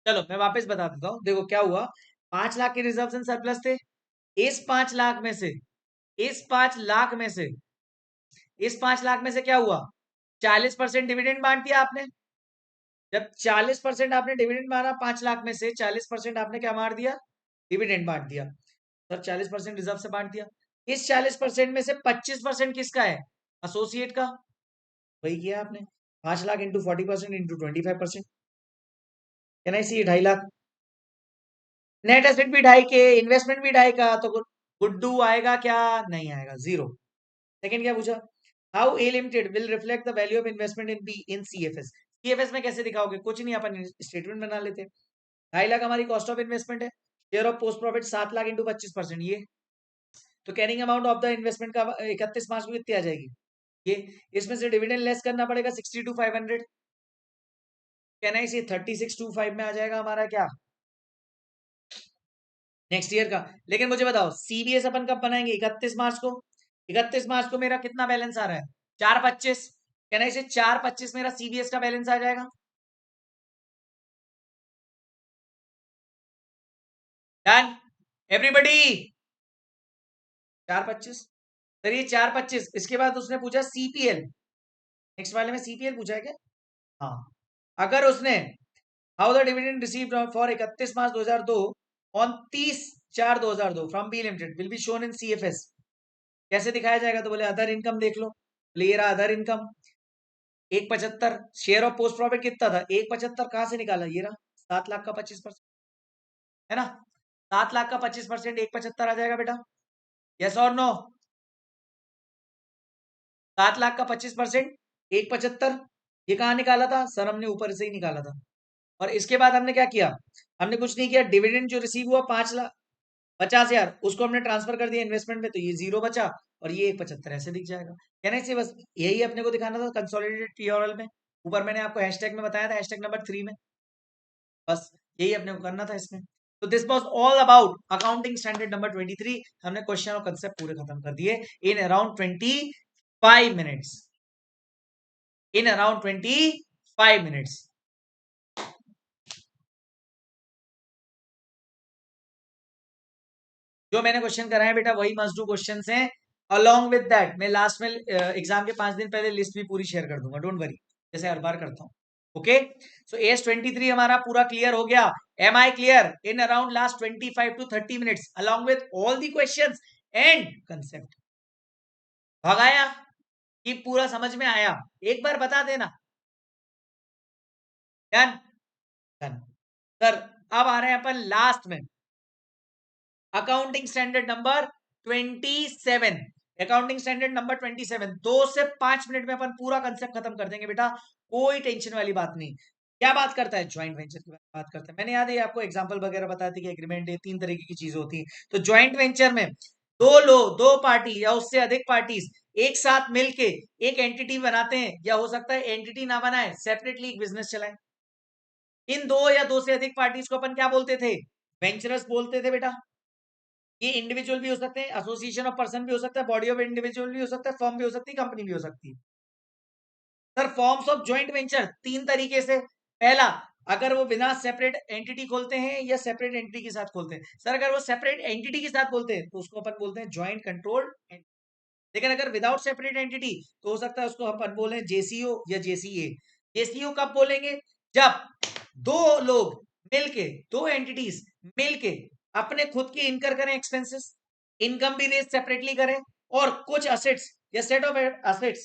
चलो मैं वापस बता देता हूं, देखो क्या हुआ। 5 लाख के रिजर्व एंड सरप्लस थे। इस 5 लाख में से इस 5 लाख में से इस 5 लाख में से क्या हुआ? 40% डिविडेंड बांट दिया आपने। जब 40% आपने डिविडेंड मारा 5 लाख में से 40% आपने क्या मार दिया? डिविडेंड बांट दिया। सर 40% रिजर्व से बांट दिया। इस 40% में से 25% किसका है? एसोसिएट का। वही किया आपने, 5 लाख इंटू 40% इंटू 25%। कहना इसी 2.5 लाख। नेट एसेट भी 2.5 के, इन्वेस्टमेंट भी 2.5 का, तो गुड्डू आएगा क्या? नहीं आएगा, जीरो। सेकंड क्या पूछा? How a limited will reflect the value of investment in be in CFS. CFS में कैसे दिखाओगे? कुछ नहीं, अपन स्टेटमेंट बना लेते। 2.5 लाख हमारी कॉस्ट ऑफ इन्वेस्टमेंट है, share of post profit 7 lakh into 25%, ये तो carrying amount of the investment का 31 मार्च को कितनी आ जाएगी? ये इसमें से डिविडेंड लेस करना पड़ेगा 62,500, कहना है इसे 36,25 में आ जाएगा हमारा क्या? नेक्स्ट ईयर का। लेकिन मुझे बताओ सीबीएस अपन कब बनाएंगे? 31 मार्च को। 31 मार्च को मेरा कितना बैलेंस आ रहा है? 425, कहना इसे 425 मेरा सीबीएस का बैलेंस आ जाएगा। Done everybody? 425। सर ये 425, इसके बाद उसने पूछा सीपीएल। नेक्स्ट वाले में सीपीएल पूछा है क्या? हाँ। अगर उसने how the dividend received for 31 March 2002 on 30/4/2002 from B limited will be shown in CFS। कैसे दिखाया जाएगा? तो बोले अदर इनकम देख लो, ये रहा other income 175। Share of post profit कितना था? 175 कहां से निकाला? ये रहा 7 लाख का 25%, है ना? 7 लाख का 25% 175 आ जाएगा बेटा, यस और नो? 7 लाख का 25% 175, ये कहां निकाला था सर? हमने ऊपर से ही निकाला था। और इसके बाद हमने क्या किया? हमने कुछ नहीं किया, डिविडेंड जो रिसीव हुआ 5,50,000 उसको हमने ट्रांसफर कर दिया इन्वेस्टमेंट में, तो ये 0 बचा और ये 175 ऐसे दिख जाएगा। कहने से बस यही अपने को दिखाना था कंसोलिडेटेड पीओरएल में। ऊपर मैंने आपको हैशटैग में बताया था, हैशटैग नंबर 3 में, बस यही अपने को करना था इसमें। तो this was all about accounting standard number 23। हमने क्वेश्चन और कंसेप्ट पूरे खत्म कर दिए in around 25 minutes, in around 25 minutes. जो मैंने क्वेश्चन कराए बेटा वही मस्ट डू क्वेश्चंस हैं। अलोंग विद दैट मैं लास्ट में एग्जाम के 5 दिन पहले लिस्ट भी पूरी शेयर कर दूंगा, डोंट वरी, जैसे हर बार करता हूँ। ओके, सो AS23 हमारा पूरा क्लियर हो गया। Am I clear in around last 25 to 30 minutes along with all the questions and concept. भगाया कि पूरा समझ में आया? एक बार बता देना। Done done sir. अब आ रहे हैं अपन लास्ट में, accounting standard number 27। Accounting standard number 27 2 से 5 मिनट में अपन पूरा कंसेप्ट खत्म कर देंगे बेटा, कोई टेंशन वाली बात नहीं। क्या बात करता है? ज्वाइंट वेंचर की बात करता है। मैंने याद है आपको एग्जांपल वगैरह बताया था कि एग्रीमेंट है, 3 तरीके की चीजें होती है। तो ज्वाइंट वेंचर में दो लोग, 2 पार्टी या उससे अधिक पार्टीज एक साथ मिलके एक एंटिटी बनाते हैं, या हो सकता है एंटिटी ना बनाए, सेपरेटली एक बिजनेस चलाए। इन 2 या 2 से अधिक पार्टीज को अपन क्या बोलते थे? वेंचरर्स बोलते थे बेटा। ये इंडिविजुअल भी हो सकते हैं, एसोसिएशन ऑफ पर्सन भी हो सकता है, बॉडी ऑफ इंडिविजुअल भी हो सकता है, फर्म भी हो सकती है, कंपनी भी हो सकती है। Sir forms of joint venture 3 तरीके से। पहला, अगर वो बिना सेपरेट एंटिटी खोलते हैं या सेपरेट एंटिटी के साथ खोलते हैं। सर अगर वो सेपरेट एंटिटी के साथ खोलते हैं तो उसको अपन बोलते हैं ज्वाइंट कंट्रोल्ड। लेकिन अगर विदाउट सेपरेट एंटिटी तो हो सकता है उसको अपन बोले जेसीओ या जेसीए। जेसीओ कब बोलेंगे? जब 2 लोग मिलके, 2 एंटिटीज मिलके अपने खुद की इनकर करें एक्सपेंसेस, इनकम भी रेज सेपरेटली करें, और कुछ असेट्स या सेट ऑफ असेट्स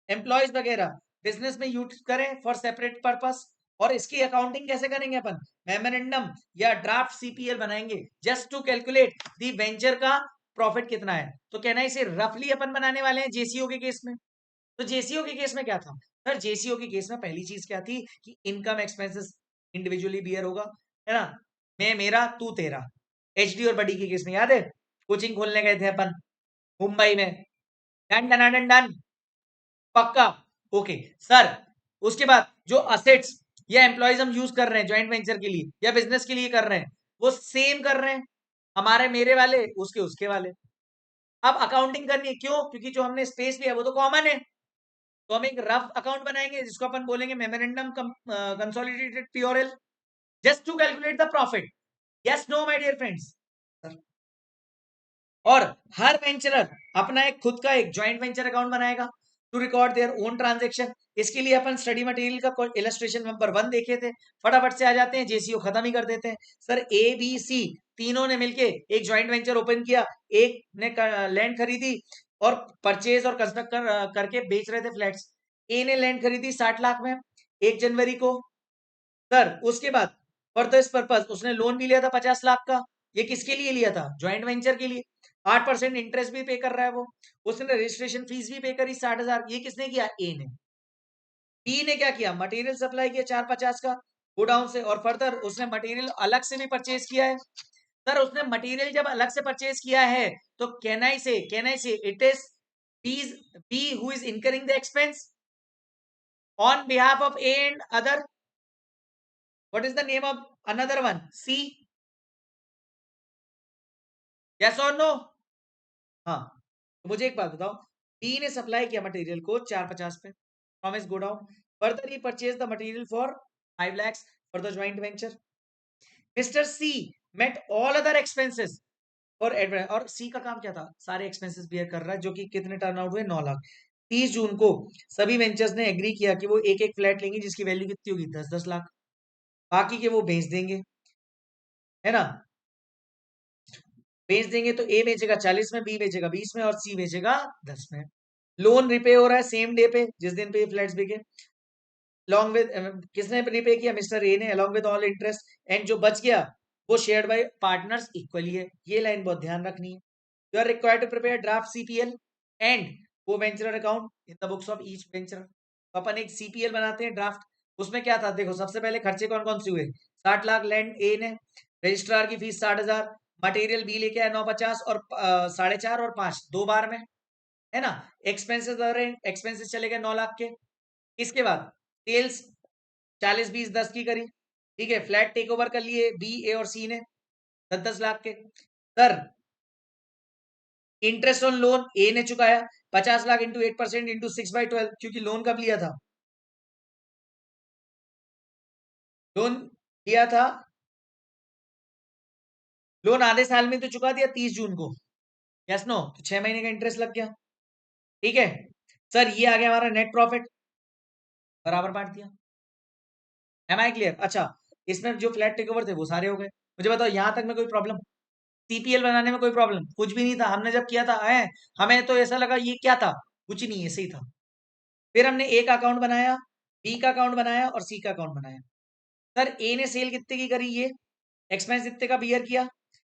एम्प्लॉयज वगैरह बिजनेस में यूज करें फॉर सेपरेट पर्पस। और इसकी अकाउंटिंग कैसे करेंगे अपन? मेमोरेंडम या ड्राफ्ट सीपीएल बनाएंगे just to calculate the venture का प्रॉफिट कितना है। तो कहना है इसे रफली अपन बनाने वाले हैं जेसीओ के केस में। तो जेसीओ के केस में क्या था? सर जेसीओ के केस में पहली चीज क्या थी कि इनकम एक्सपेंसेस इंडिविजुअली बियर होगा, है ना? मैं मेरा, तू तेरा। एचडी और बडी के केस में याद है, कोचिंग खोलने गए थे अपन मुंबई में। डन डन डन डन, पक्का। ओके सर, उसके बाद जो असेट्स या एम्प्लॉयज हम यूज कर रहे हैं ज्वाइंट वेंचर के लिए या बिजनेस के लिए कर रहे हैं, वो सेम कर रहे हैं, हमारे मेरे वाले उसके उसके वाले। अब अकाउंटिंग करनी है, क्यों? क्योंकि जो हमने स्पेस लिया वो तो कॉमन है। तो हम एक रफ अकाउंट बनाएंगे जिसको अपन बोलेंगे memorandum consolidated P or L, just to calculate the profit. Yes no my dear friends? और हर वेंचरर अपना एक खुद का एक ज्वाइंट वेंचर अकाउंट बनाएगा to record their own transaction. इसके लिए अपन स्टडी मटेरियल का इलस्ट्रेशन नंबर 1 देखे थे, फटाफट से आ जाते हैं, जेसीओ खत्म ही कर देते हैं। सर ए बी सी तीनों ने मिलके एक ज्वाइंट वेंचर ओपन किया, एक ने लैंड खरीदी और परचेज और कंस्ट्रक्ट करके बेच रहे थे फ्लैट्स। ए ने लैंड खरीदी 60 लाख में 1 जनवरी को। सर उसके बाद फॉर दिस पर्पस उसने लोन भी लिया था 50 लाख का। ये किसके लिए लिया था? ज्वाइंट वेंचर के लिए। 8% इंटरेस्ट भी पे कर रहा है वो। उसने रजिस्ट्रेशन फीस भी पे करी 60,000। ये किसने किया? ए ने। बी ने क्या किया? मटेरियल सप्लाई किया 450 का गोडाउन से, और फर्दर उसने मटेरियल अलग से भी परचेज किया है। सर उसने मटेरियल जब अलग से परचेज किया है तो can I say it is fees B who is incurring the expense on behalf of A and other. What is the name of another one? C. Yes और नो? हाँ, तो मुझे एक बात बताओ, बी ने सप्लाई किया मटेरियल को 450 पे from his godown, further he purchase the material for 5 lakhs for the joint venture. Mister C met all other expenses और सी का काम क्या था? सारे एक्सपेंसेस बियर कर रहा है, जो कि कितने टर्न आउट हुए? 9 लाख। 30 जून को सभी वेंचर्स ने एग्री किया कि वो एक एक फ्लैट लेंगे जिसकी वैल्यू कितनी होगी? 10-10 लाख। बाकी के वो बेच देंगे, है ना? बेच देंगे तो ए बेचेगा 40 में, बी बेचेगा 20 में और सी बेचेगा 10 में। लोन रिपे हो रहा है सेम डे पे जिस दिन पे फ्लैट्स बिके। लॉन्ग विद किसने रिपे किया? मिस्टर ए ने, along with all interest, and जो बच गया वो शेयर्ड बाय पार्टनर्स इक्वली है। ये लाइन बहुत ध्यान रखनी है। You are required to prepare draft CPL and co venture account in the books of each venture. अपन एक सीपीएल बनाते हैं ड्राफ्ट। उसमें क्या था देखो, सबसे पहले खर्चे कौन कौन से हुए? 60 लाख लैंड ए ने, रजिस्ट्रार की फीस 60,000, मटेरियल बी लेके आया 950 और 4.5 और 5 दो बार में, है ना। एक्सपेंसेस एक्सपेंसेस चले गए 9 लाख के। इसके बाद सेल्स 40 20 10 की करी, ठीक है। फ्लैट टेक ओवर कर लिए बी ए और सी ने 10 लाख के। सर इंटरेस्ट ऑन लोन ए ने चुकाया 50 लाख इंटू 8% इंटू 6/12, क्योंकि लोन कब लिया था? लोन लिया था, लोन आधे साल में तो चुका दिया 30 जून को, यस नो, तो 6 महीने का इंटरेस्ट लग गया, ठीक है। सर ये आ गया हमारा नेट प्रॉफिट, बराबर बांट दिया। Am I clear? अच्छा, इसमें जो फ्लैट टेक ओवर थे वो सारे हो गए। मुझे बताओ यहां तक में कोई प्रॉब्लम? सीपीएल बनाने में कोई प्रॉब्लम? कुछ भी नहीं था। हमने जब किया था हमें तो ऐसा लगा ये क्या था, कुछ नहीं, ऐसे ही था। फिर हमने ए का अकाउंट बनाया, बी का अकाउंट बनाया और सी का अकाउंट बनाया। सर ए ने सेल कितने की करी? ये एक्सपेंस कितने का बियर किया,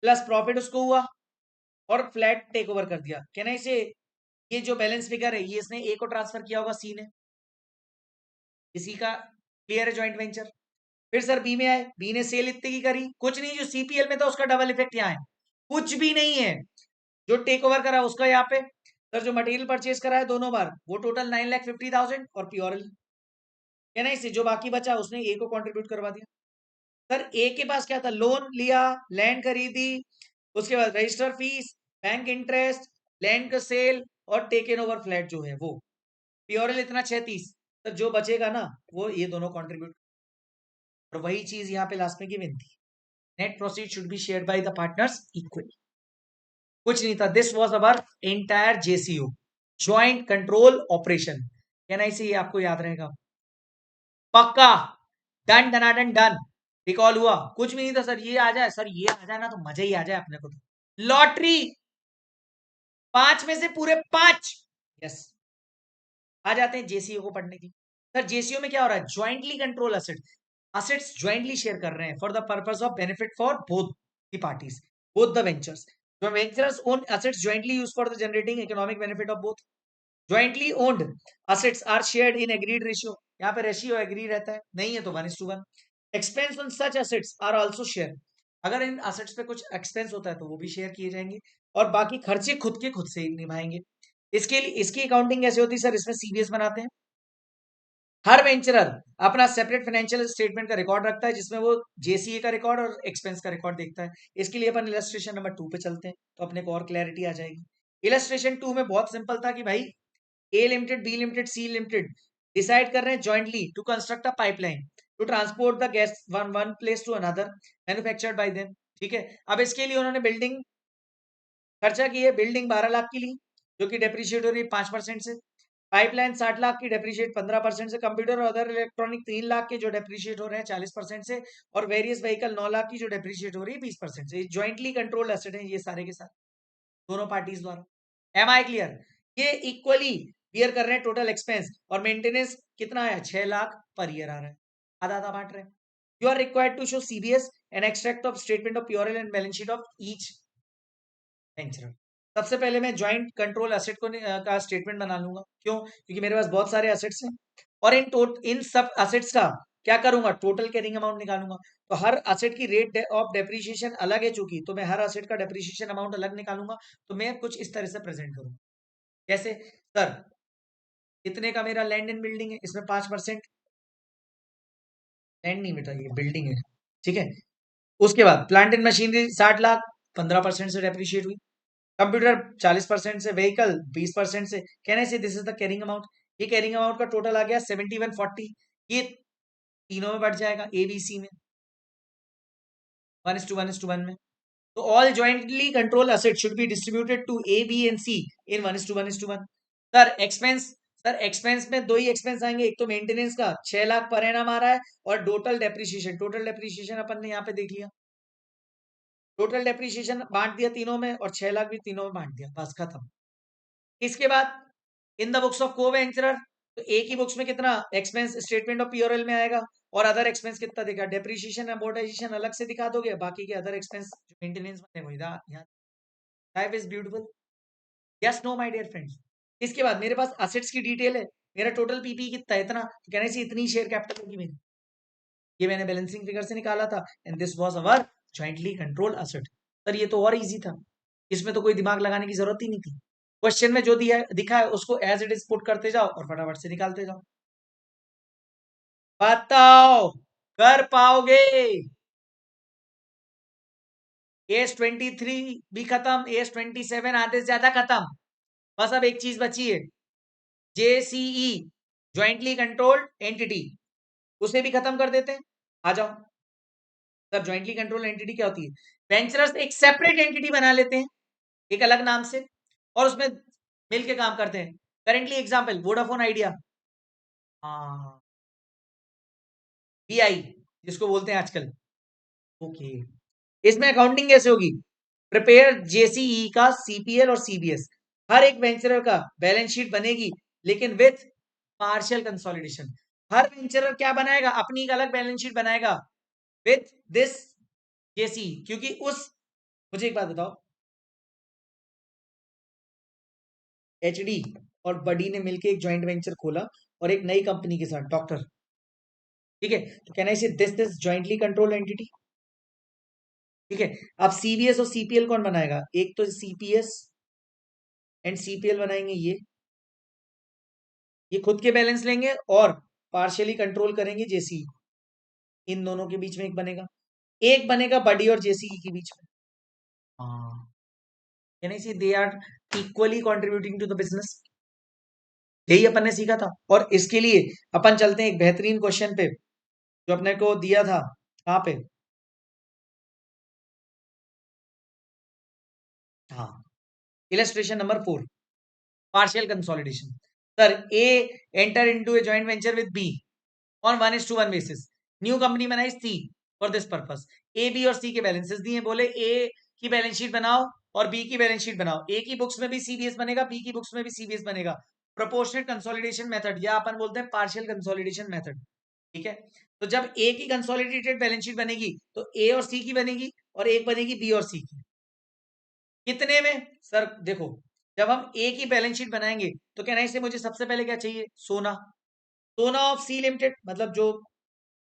प्लस प्रॉफिट उसको हुआ और फ्लैट टेक ओवर कर दिया। कहना इसे, ये जो बैलेंस फिगर है ये इसने ए को ट्रांसफर किया होगा सी ने, इसी का क्लियर है जॉइंट वेंचर। फिर सर बी में आए, बी ने सेल इतने की करी, कुछ नहीं, जो सीपीएल में था उसका डबल इफेक्ट यहाँ है, कुछ भी नहीं है। जो टेक ओवर करा उसका यहाँ पे, सर जो मटेरियल परचेज करा है दोनों बार वो टोटल 9,50,000 और प्योरल, है ना। इससे जो बाकी बचा उसने ए को कंट्रीब्यूट करवा दिया। सर ए के पास क्या था? लोन लिया, लैंड खरीदी, उसके बाद register fees, bank interest, land का सेल और टेकन ओवर फ्लैट जो है वो, प्योरल इतना 36। सर जो बचेगा ना वो ये दोनों कंट्रीब्यूट, और वही चीज यहाँ पे लास्ट में गिवन थी, net proceed should be shared by the partners equally. कुछ नहीं था, this was our entire JCO, joint control operation, कहना इसे, ये आपको याद रहेगा पक्का। डन डनाडन डन, रिकॉल हुआ? कुछ भी नहीं था सर, ये आ जाए, सर ये आ जाए ना तो मजा ही आ जाए अपने को तो। लॉटरी 5 में से पूरे 5, यस, आ जाते हैं जेसीओ को पढ़ने की। सर जेसीओ में क्या हो रहा है? Jointly control assets, assets jointly share कर रहे हैं for the purpose of benefit for both the parties, both the ventures. जो ventures own assets jointly use for the generating economic benefit of both. Jointly owned assets are shared in agreed ratio, यहाँ पे ratio agree रहता है, नहीं है तो 1:1। Expense on such assets are also share, अगर इन असेट्स पे कुछ एक्सपेंस होता है तो वो भी शेयर किए जाएंगे, और बाकी खर्चे खुद के खुद से निभाएंगे। इसके लिए इसकी अकाउंटिंग कैसे होती है सर? इसमें सीबीएस बनाते हैं। हर वेंचरर अपना सेपरेट फाइनेंशियल स्टेटमेंट का रिकॉर्ड रखता है जिसमें वो जेसीए का रिकॉर्ड और एक्सपेंस का रिकॉर्ड देखता है। इसके लिए अपन इलस्ट्रेशन नंबर 2 पे चलते हैं तो अपने को और क्लैरिटी आ जाएगी। इलस्ट्रेशन 2 में बहुत सिंपल था कि भाई A limited, B limited, C limited decide कर रहे हैं jointly to construct a pipeline to transport the gas one place to another manufactured by them, ठीक है। अब इसके लिए उन्होंने बिल्डिंग खर्चा की है, बिल्डिंग 12 लाख की ली जो कि डेप्रिशिएट हो रही है 5% से, पाइपलाइन 60 लाख की डेप्रिशिएट 15% से, कंप्यूटर और अदर इलेक्ट्रॉनिक 3 लाख के जो डेप्रिशिएट हो रहे हैं 40% से, और वेरियस व्हीकल 9 लाख की जो डेप्रिशिएट हो रही है 20% से। ज्वाइंटली कंट्रोल्ड एसेट है ये सारे के साथ, दोनों पार्टीज द्वारा। Am I clear? ये इक्वली बियर कर रहे हैं टोटल एक्सपेंस, और मेंटेनेंस कितना है? 6 लाख पर ईयर आ रहा है, आधा आधा बांट रहे हैं। You are required to show CBS an extract of statement of P or L and balance sheet of each venture. सबसे पहले मैं ज्वाइंट कंट्रोल एसेट को का स्टेटमेंट बना लूंगा, क्यों? क्योंकि मेरे पास बहुत सारे एसेट्स हैं, और इन सब एसेट्स का क्या करूंगा? टोटल कैरिंग अमाउंट निकालूंगा। तो हर एसेट की रेट ऑफ डेप्रिसिएशन अलग है, चूंकि तो मैं हर एसेट का डेप्रिसिएशन अमाउंट अलग निकालूंगा। तो मैं कुछ इस तरह से प्रेजेंट करूंगा, कैसे? सर इतने का मेरा लैंड एंड बिल्डिंग है, इसमें 5%, लैंड नहीं बेटा ये बिल्डिंग है, ठीक है। उसके बाद प्लांट एंड मशीनरी 60 लाख, 15% से डेप्रिशिएट हुई, कंप्यूटर 40% से, व्हीकल 20% से, कहने से this is the carrying amount. ये कैरिंग अमाउंट का टोटल आ गया 7140, ये तीनों में बढ़ जाएगा, ए बी सी में 1:1:1 में। तो all jointly control asset should be distributed to A B and C in 1:1:1। Sir expense, sir expense में दो ही एक्सपेंस आएंगे, एक तो मेंटेनेंस का 6 लाख पर एनम आ रहा है, और टोटल डेप्रिसिएशन, टोटल डेप्रिसिएशन अपन ने यहाँ पे देख लिया, टोटल डेप्रिसिएशन बांट दिया तीनों में और 6 लाख भी तीनों में बांट दिया, बस खत्म। इसके बाद इन द बुक्स ऑफ को वेंचरर, तो एक ही बुक्स में कितना एक्सपेंस स्टेटमेंट ऑफ पीओरएल में आएगा और अदर एक्सपेंस कितना दिखा, डेप्रिसिएशन अमोर्टाइजेशन अलग से दिखा दोगे, बाकी के अदर एक्सपेंस मेंटेनेंस में वही यहाँ। Life is beautiful, yes no my dear friends. इसके बाद मेरे पास असेट्स की डिटेल है, मेरा टोटल पीपी कितना है, इतना, तो कहने से इतनी शेयर कैपिटल होगी मेरी, ये मैंने बैलेंसिंग फिगर से निकाला था and this was our jointly controlled asset. Sir ये तो और इजी था, इसमें तो कोई दिमाग लगाने की जरूरत ही नहीं थी, क्वेश्चन में जो दिया दिखा है उसको एज इट इज पुट करते जाओ और फटाफट से निकालते जाओ। बताओ कर पाओगे? एस 23 भी खत्म, एस 27 आधे से ज्यादा खत्म, बस अब एक चीज बची है, जेसीई ज्वाइंटली कंट्रोल्ड एंटिटी, उसे भी खत्म कर देते हैं। आ जाओ सर, ज्वाइंटली कंट्रोल्ड एंटिटी क्या होती है? वेंचरर्स एक सेपरेट एंटिटी बना लेते हैं एक अलग नाम से और उसमें मिलके काम करते हैं। करेंटली एग्जांपल वोडाफोन आइडिया, हाँ बीआई जिसको बोलते हैं आजकल, ओके। इसमें अकाउंटिंग कैसे होगी? प्रिपेयर जेसीई का सीपीएल और सीबीएस, हर एक वेंचरर का बैलेंस शीट बनेगी लेकिन विथ पार्शियल कंसोलिडेशन। हर वेंचरर क्या बनाएगा? अपनी एक अलग बैलेंस शीट बनाएगा विथ दिस जेसीई, क्योंकि उस, मुझे एक बात बताओ, एचडी और बडी ने मिलकर एक जॉइंट वेंचर खोला और एक नई कंपनी के साथ डॉक्टर, ठीक है, तो कैन आई से दिस जॉइंटली कंट्रोल्ड एंटिटी, ठीक है। अब सीबीएस और सीपीएल कौन बनाएगा? एक तो सीपीएस एंड सीपीएल बनाएंगे, ये खुद के बैलेंस लेंगे और पार्शियली कंट्रोल करेंगे जेसी, इन दोनों के बीच में एक बनेगा, एक बनेगा बडी और जेसी के बीच में, हाँ, यानी C they are equally contributing to the business. यही अपन ने सीखा था और इसके लिए अपन चलते हैं एक बेहतरीन क्वेश्चन पे जो अपने को दिया था, कहाँ पे, हाँ, illustration number 4, partial consolidation. Sir A enter into a joint venture with B on 1:1 basis, new company बनाई C for this purpose, A B और सी के बैलेंसेस दिए, बोले ए की बैलेंस शीट बनाओ और बी की बैलेंस शीट बनाओ, ए की बुक्स में भी सीबीएस बनेगा, बी की बुक्स में भी सीबीएस बनेगा, प्रोपोर्शनेट कंसोलिडेशन मेथड या अपन बोलते हैं पार्शियल कंसोलिडेशन मेथड, ठीक है। तो जब ए की कंसोलिडेटेड बैलेंस शीट बनेगी तो ए और सी की बनेगी और एक बनेगी बी और सी की, कितने में? सर देखो, जब हम ए की बैलेंस शीट बनाएंगे तो कहना है मुझे सबसे पहले क्या चाहिए? सोना, सोना ऑफ सी लिमिटेड, मतलब जो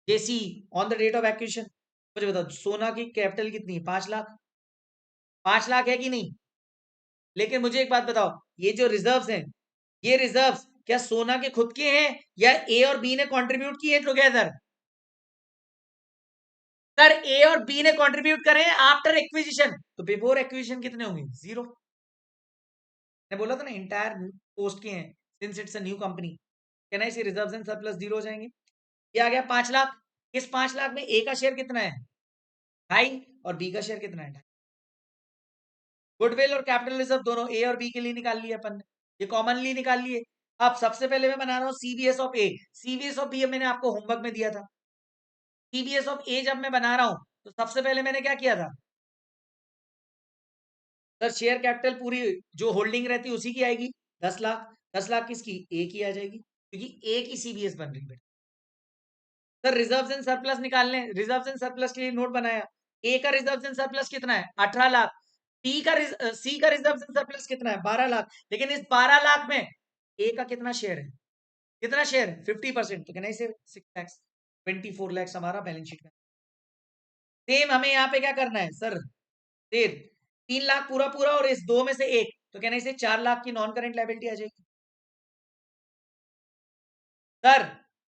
JC on the date of acquisition. मुझे बताओ सोना की कैपिटल कितनी है? 5 लाख, 5 लाख है कि नहीं? लेकिन मुझे एक बात बताओ, ये जो रिजर्व्स हैं, ये रिजर्व्स क्या सोना के खुद के हैं या ए और बी ने कंट्रीब्यूट किए टुगेदर? सर ए और बी ने कंट्रीब्यूट करे आफ्टर एक्विजिशन, तो बिफोर एक्विजिशन कितने होंगे? 0। मैं बोला था ना इंटायर पोस्ट के हैं, since it's a new company, can I see reserves and surplus 0 हो जाएंगे। ये आ गया 5 लाख, इस 5 लाख में ए का शेयर कितना है? 2.5, और बी का शेयर कितना है? गुडविल और कैपिटल रिजर्व दोनों ए और बी के लिए निकाल लिए अपन ने, ये कॉमनली निकाल लिए। अब सबसे पहले मैं बना रहा हूँ CBS of A, CBS of B मैंने आपको होमवर्क में दिया था। सीबीएस ऑफ ए जब मैं बना रहा हूं तो सबसे पहले मैंने क्या किया था? सर शेयर कैपिटल पूरी जो होल्डिंग रहती है उसी की आएगी, 10 लाख, 10 लाख किसकी? ए की आ जाएगी, क्योंकि ए की सीबीएस बन रही है। सर रिजर्व्स एंड सरप्लस निकालने, रिजर्व्स एंड सरप्लस के लिए नोट बनाया, ए का रिजर्व्स एंड सरप्लस कितना है? 18 लाख, सी का सी का रिजर्व्स एंड सरप्लस कितना है? 12 लाख, लेकिन इस 12 लाख में ए का कितना शेयर है? कितना शेयर है? 50%, तो कहना इसे 6 लैक्स, 24 लैक्स हमारा बैलेंस शीट में। सेम हमें यहाँ पे क्या करना है सर? फिर 3 लाख पूरा पूरा और इस दो में से एक, तो कहना इसे 4 लाख की नॉन करेंट लाइबिलिटी आ जाएगी। सर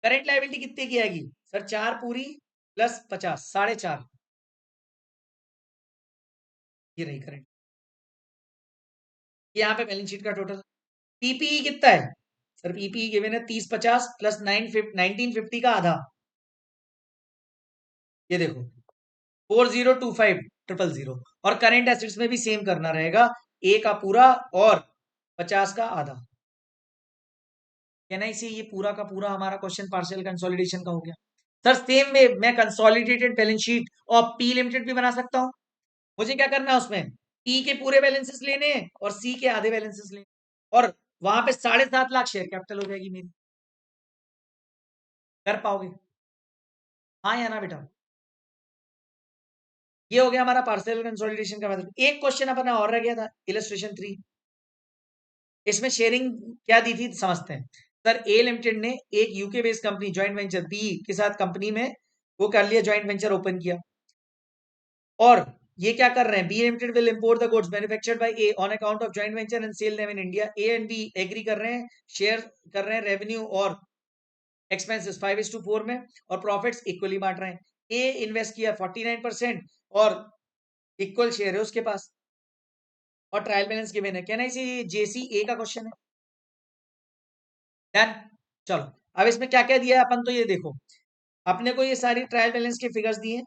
करेंट लाइबिलिटी कितने की आएगी? सर 4 पूरी प्लस 50, 4.5, ये रही करेंट। यहाँ पे बैलेंस शीट का टोटल पीपीई कितना है? सर पीपीई गिवन है 30-50 प्लस 1950 का आधा, ये देखो 4025,000, और करेंट एसेट्स में भी सेम करना रहेगा, ए का पूरा और 50 का आधा। कहना इसे ये पूरा का पूरा हमारा क्वेश्चन पार्शियल कंसोलिडेशन का हो गया। सर सेम में मैं कंसोलिडेटेड बैलेंस शीट और पी लिमिटेड भी बना सकता हूं, मुझे क्या करना है उसमें, ई के पूरे बैलेंसेस लेने हैं और सी के आधे बैलेंसेस लेने, और वहां पे 7.5 लाख शेयर कैपिटल हो जाएगी मेरी। कर पाओगे? हाँ या ना बेटा? ये हो गया हमारा पार्शियल कंसोलिडेशन का मेथड। एक क्वेश्चन अपना और रह गया था, इलस्ट्रेशन 3। इसमें शेयरिंग क्या दी थी समझते हैं। सर ए लिमिटेड ने एक UK based company joint venture B के साथ कंपनी में वो कर लिया, ज्वाइंट वेंचर ओपन किया, और ये क्या कर रहे हैं, B limited will import the goods manufactured by A on account of joint venture and sell them in India. A and B agree कर रहे हैं, शेयर कर रहे हैं रेवेन्यू और एक्सपेंसेस 5:4 में, और प्रॉफिट्स इक्वली बांट रहे हैं। ए इन्वेस्ट किया 49% और इक्वल शेयर है उसके पास, और ट्रायल बैलेंस गिवन है। कहना इसे जेसी ए का क्वेश्चन है। डन। चलो अब इसमें क्या क्या दिया है अपन, तो ये देखो, अपने को ये सारी ट्रायल बैलेंस के फिगर्स दिए हैं।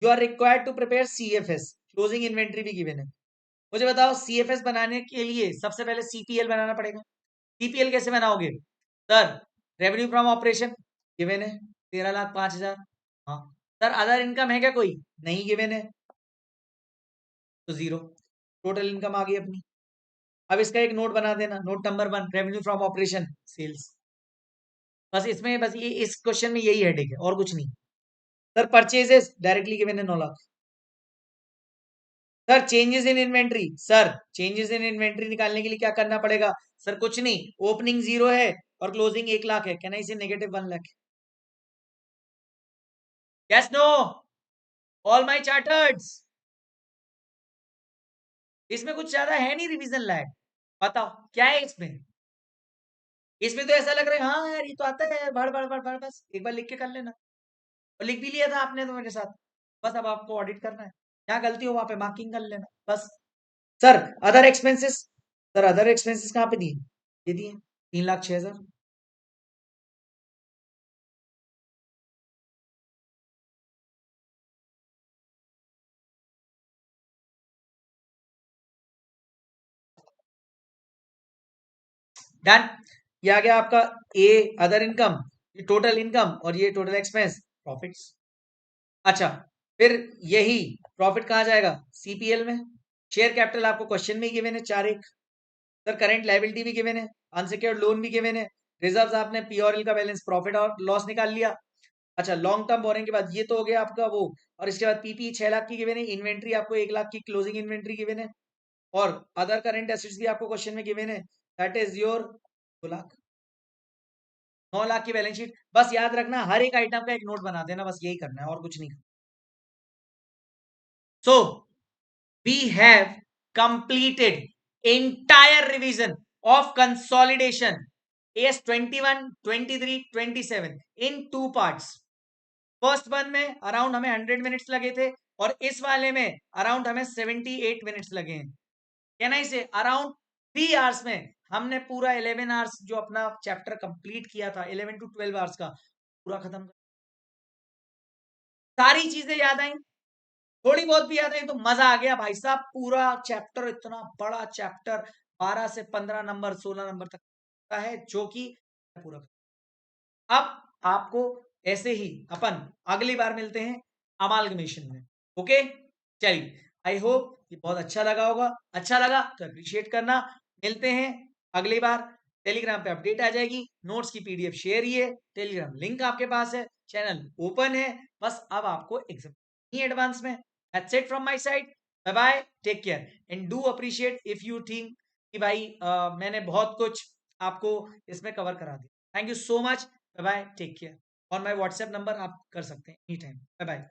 You are required to prepare CFS, closing inventory भी गिवन है। मुझे बताओ सीएफएस बनाने के लिए सबसे पहले सीपीएल बनाना पड़ेगा। सीपीएल कैसे बनाओगे? Sir revenue from operation given है 13,05,000। हाँ सर, अदर इनकम है क्या कोई? नहीं गिवन है, तो जीरो। टोटल इनकम आ गई अपनी। अब इसका एक नोट बना देना, note number 1, revenue from operation sales. बस इसमें, बस ये इस क्वेश्चन में यही हेडिंग है और कुछ नहीं। सर परचेजेस डायरेक्टली गिवन है 9 lakh. Sir changes in inventory, sir changes in inventory निकालने के लिए क्या करना पड़ेगा? सर कुछ नहीं, ओपनिंग 0 है और क्लोजिंग 1 लाख है, कहना इसे -1 lakh. Yes no all my chartereds? इसमें कुछ ज्यादा है नहीं रिवीजन लायक। बताओ क्या है इसमें? इसमें तो ऐसा लग रहा है हाँ यार ये तो आता है, भड़ भड़ भड़ भड़, बस एक बार लिख के कर लेना। और लिख भी लिया था आपने तो मेरे साथ, बस अब आपको ऑडिट करना है, जहाँ गलती हो वहां पे मार्किंग कर लेना बस। Sir other expenses, sir other expenses कहाँ पे दिए? ये दिए 3,06,000। डन। ये आ गया आपका ए अदर इनकम, ये टोटल इनकम, और ये टोटल एक्सपेंस प्रॉफिट्स। अच्छा, फिर यही प्रॉफिट कहाँ जाएगा? सीपीएल में। शेयर कैपिटल आपको क्वेश्चन में ही गिवन है 4,1। सर करंट लायबिलिटी भी गिवन है, अनसिक्योर्ड लोन भी गिवन है, रिजर्व्स आपने पी और एल का बैलेंस प्रॉफिट और लॉस निकाल लिया। अच्छा, लॉन्ग टर्म बोरिंग के बाद ये तो हो गया आपका वो, और इसके बाद पीपी 6 लाख की गिवन है, इन्वेंट्री आपको 1 लाख की क्लोजिंग इन्वेंट्री गिवन है, और अदर करंट एसेट्स भी आपको क्वेश्चन में गिवन है, that is your 2 lakh, 9 lakh की बैलेंस शीट। बस याद रखना हर एक आइटम का एक नोट बना देना, बस यही करना है और कुछ नहीं। सो we have completed entire revision of consolidation AS 21, 23, 27 in 2 parts। First one में अराउंड हमें 100 मिनट्स लगे थे, और इस वाले में अराउंड हमें 78 मिनट्स लगे हैं। कहना इसे अराउंड 3 आवर्स में हमने पूरा 11 आवर्स जो अपना चैप्टर कंप्लीट किया था, 11 to 12 आवर्स का पूरा खत्म। सारी चीजें याद आई, थोड़ी बहुत भी याद आई तो मजा आ गया भाई साहब। पूरा चैप्टर, इतना बड़ा चैप्टर, 12 से 15 नंबर 16 नंबर तक का है, जो कि पूरा। अब आपको ऐसे ही अपन अगली बार मिलते हैं अमालगमेशन में। ओके चलिए, आई होप ये बहुत अच्छा लगा होगा। अच्छा लगा तो अप्रिशिएट करना। मिलते हैं अगली बार। टेलीग्राम पे अपडेट आ जाएगी, नोट्स की पीडीएफ शेयर ही है, टेलीग्राम लिंक आपके पास है, चैनल ओपन है, बस अब आपको एग्जाम ही एडवांस में। That's it from my side. Bye bye, take care and do appreciate if you think कि भाई मैंने बहुत कुछ आपको इसमें कवर करा दिया। Thank you so much. Bye bye, take care. और माय व्हाट्सएप नंबर आप कर सकते हैं एनी टाइम। Bye bye.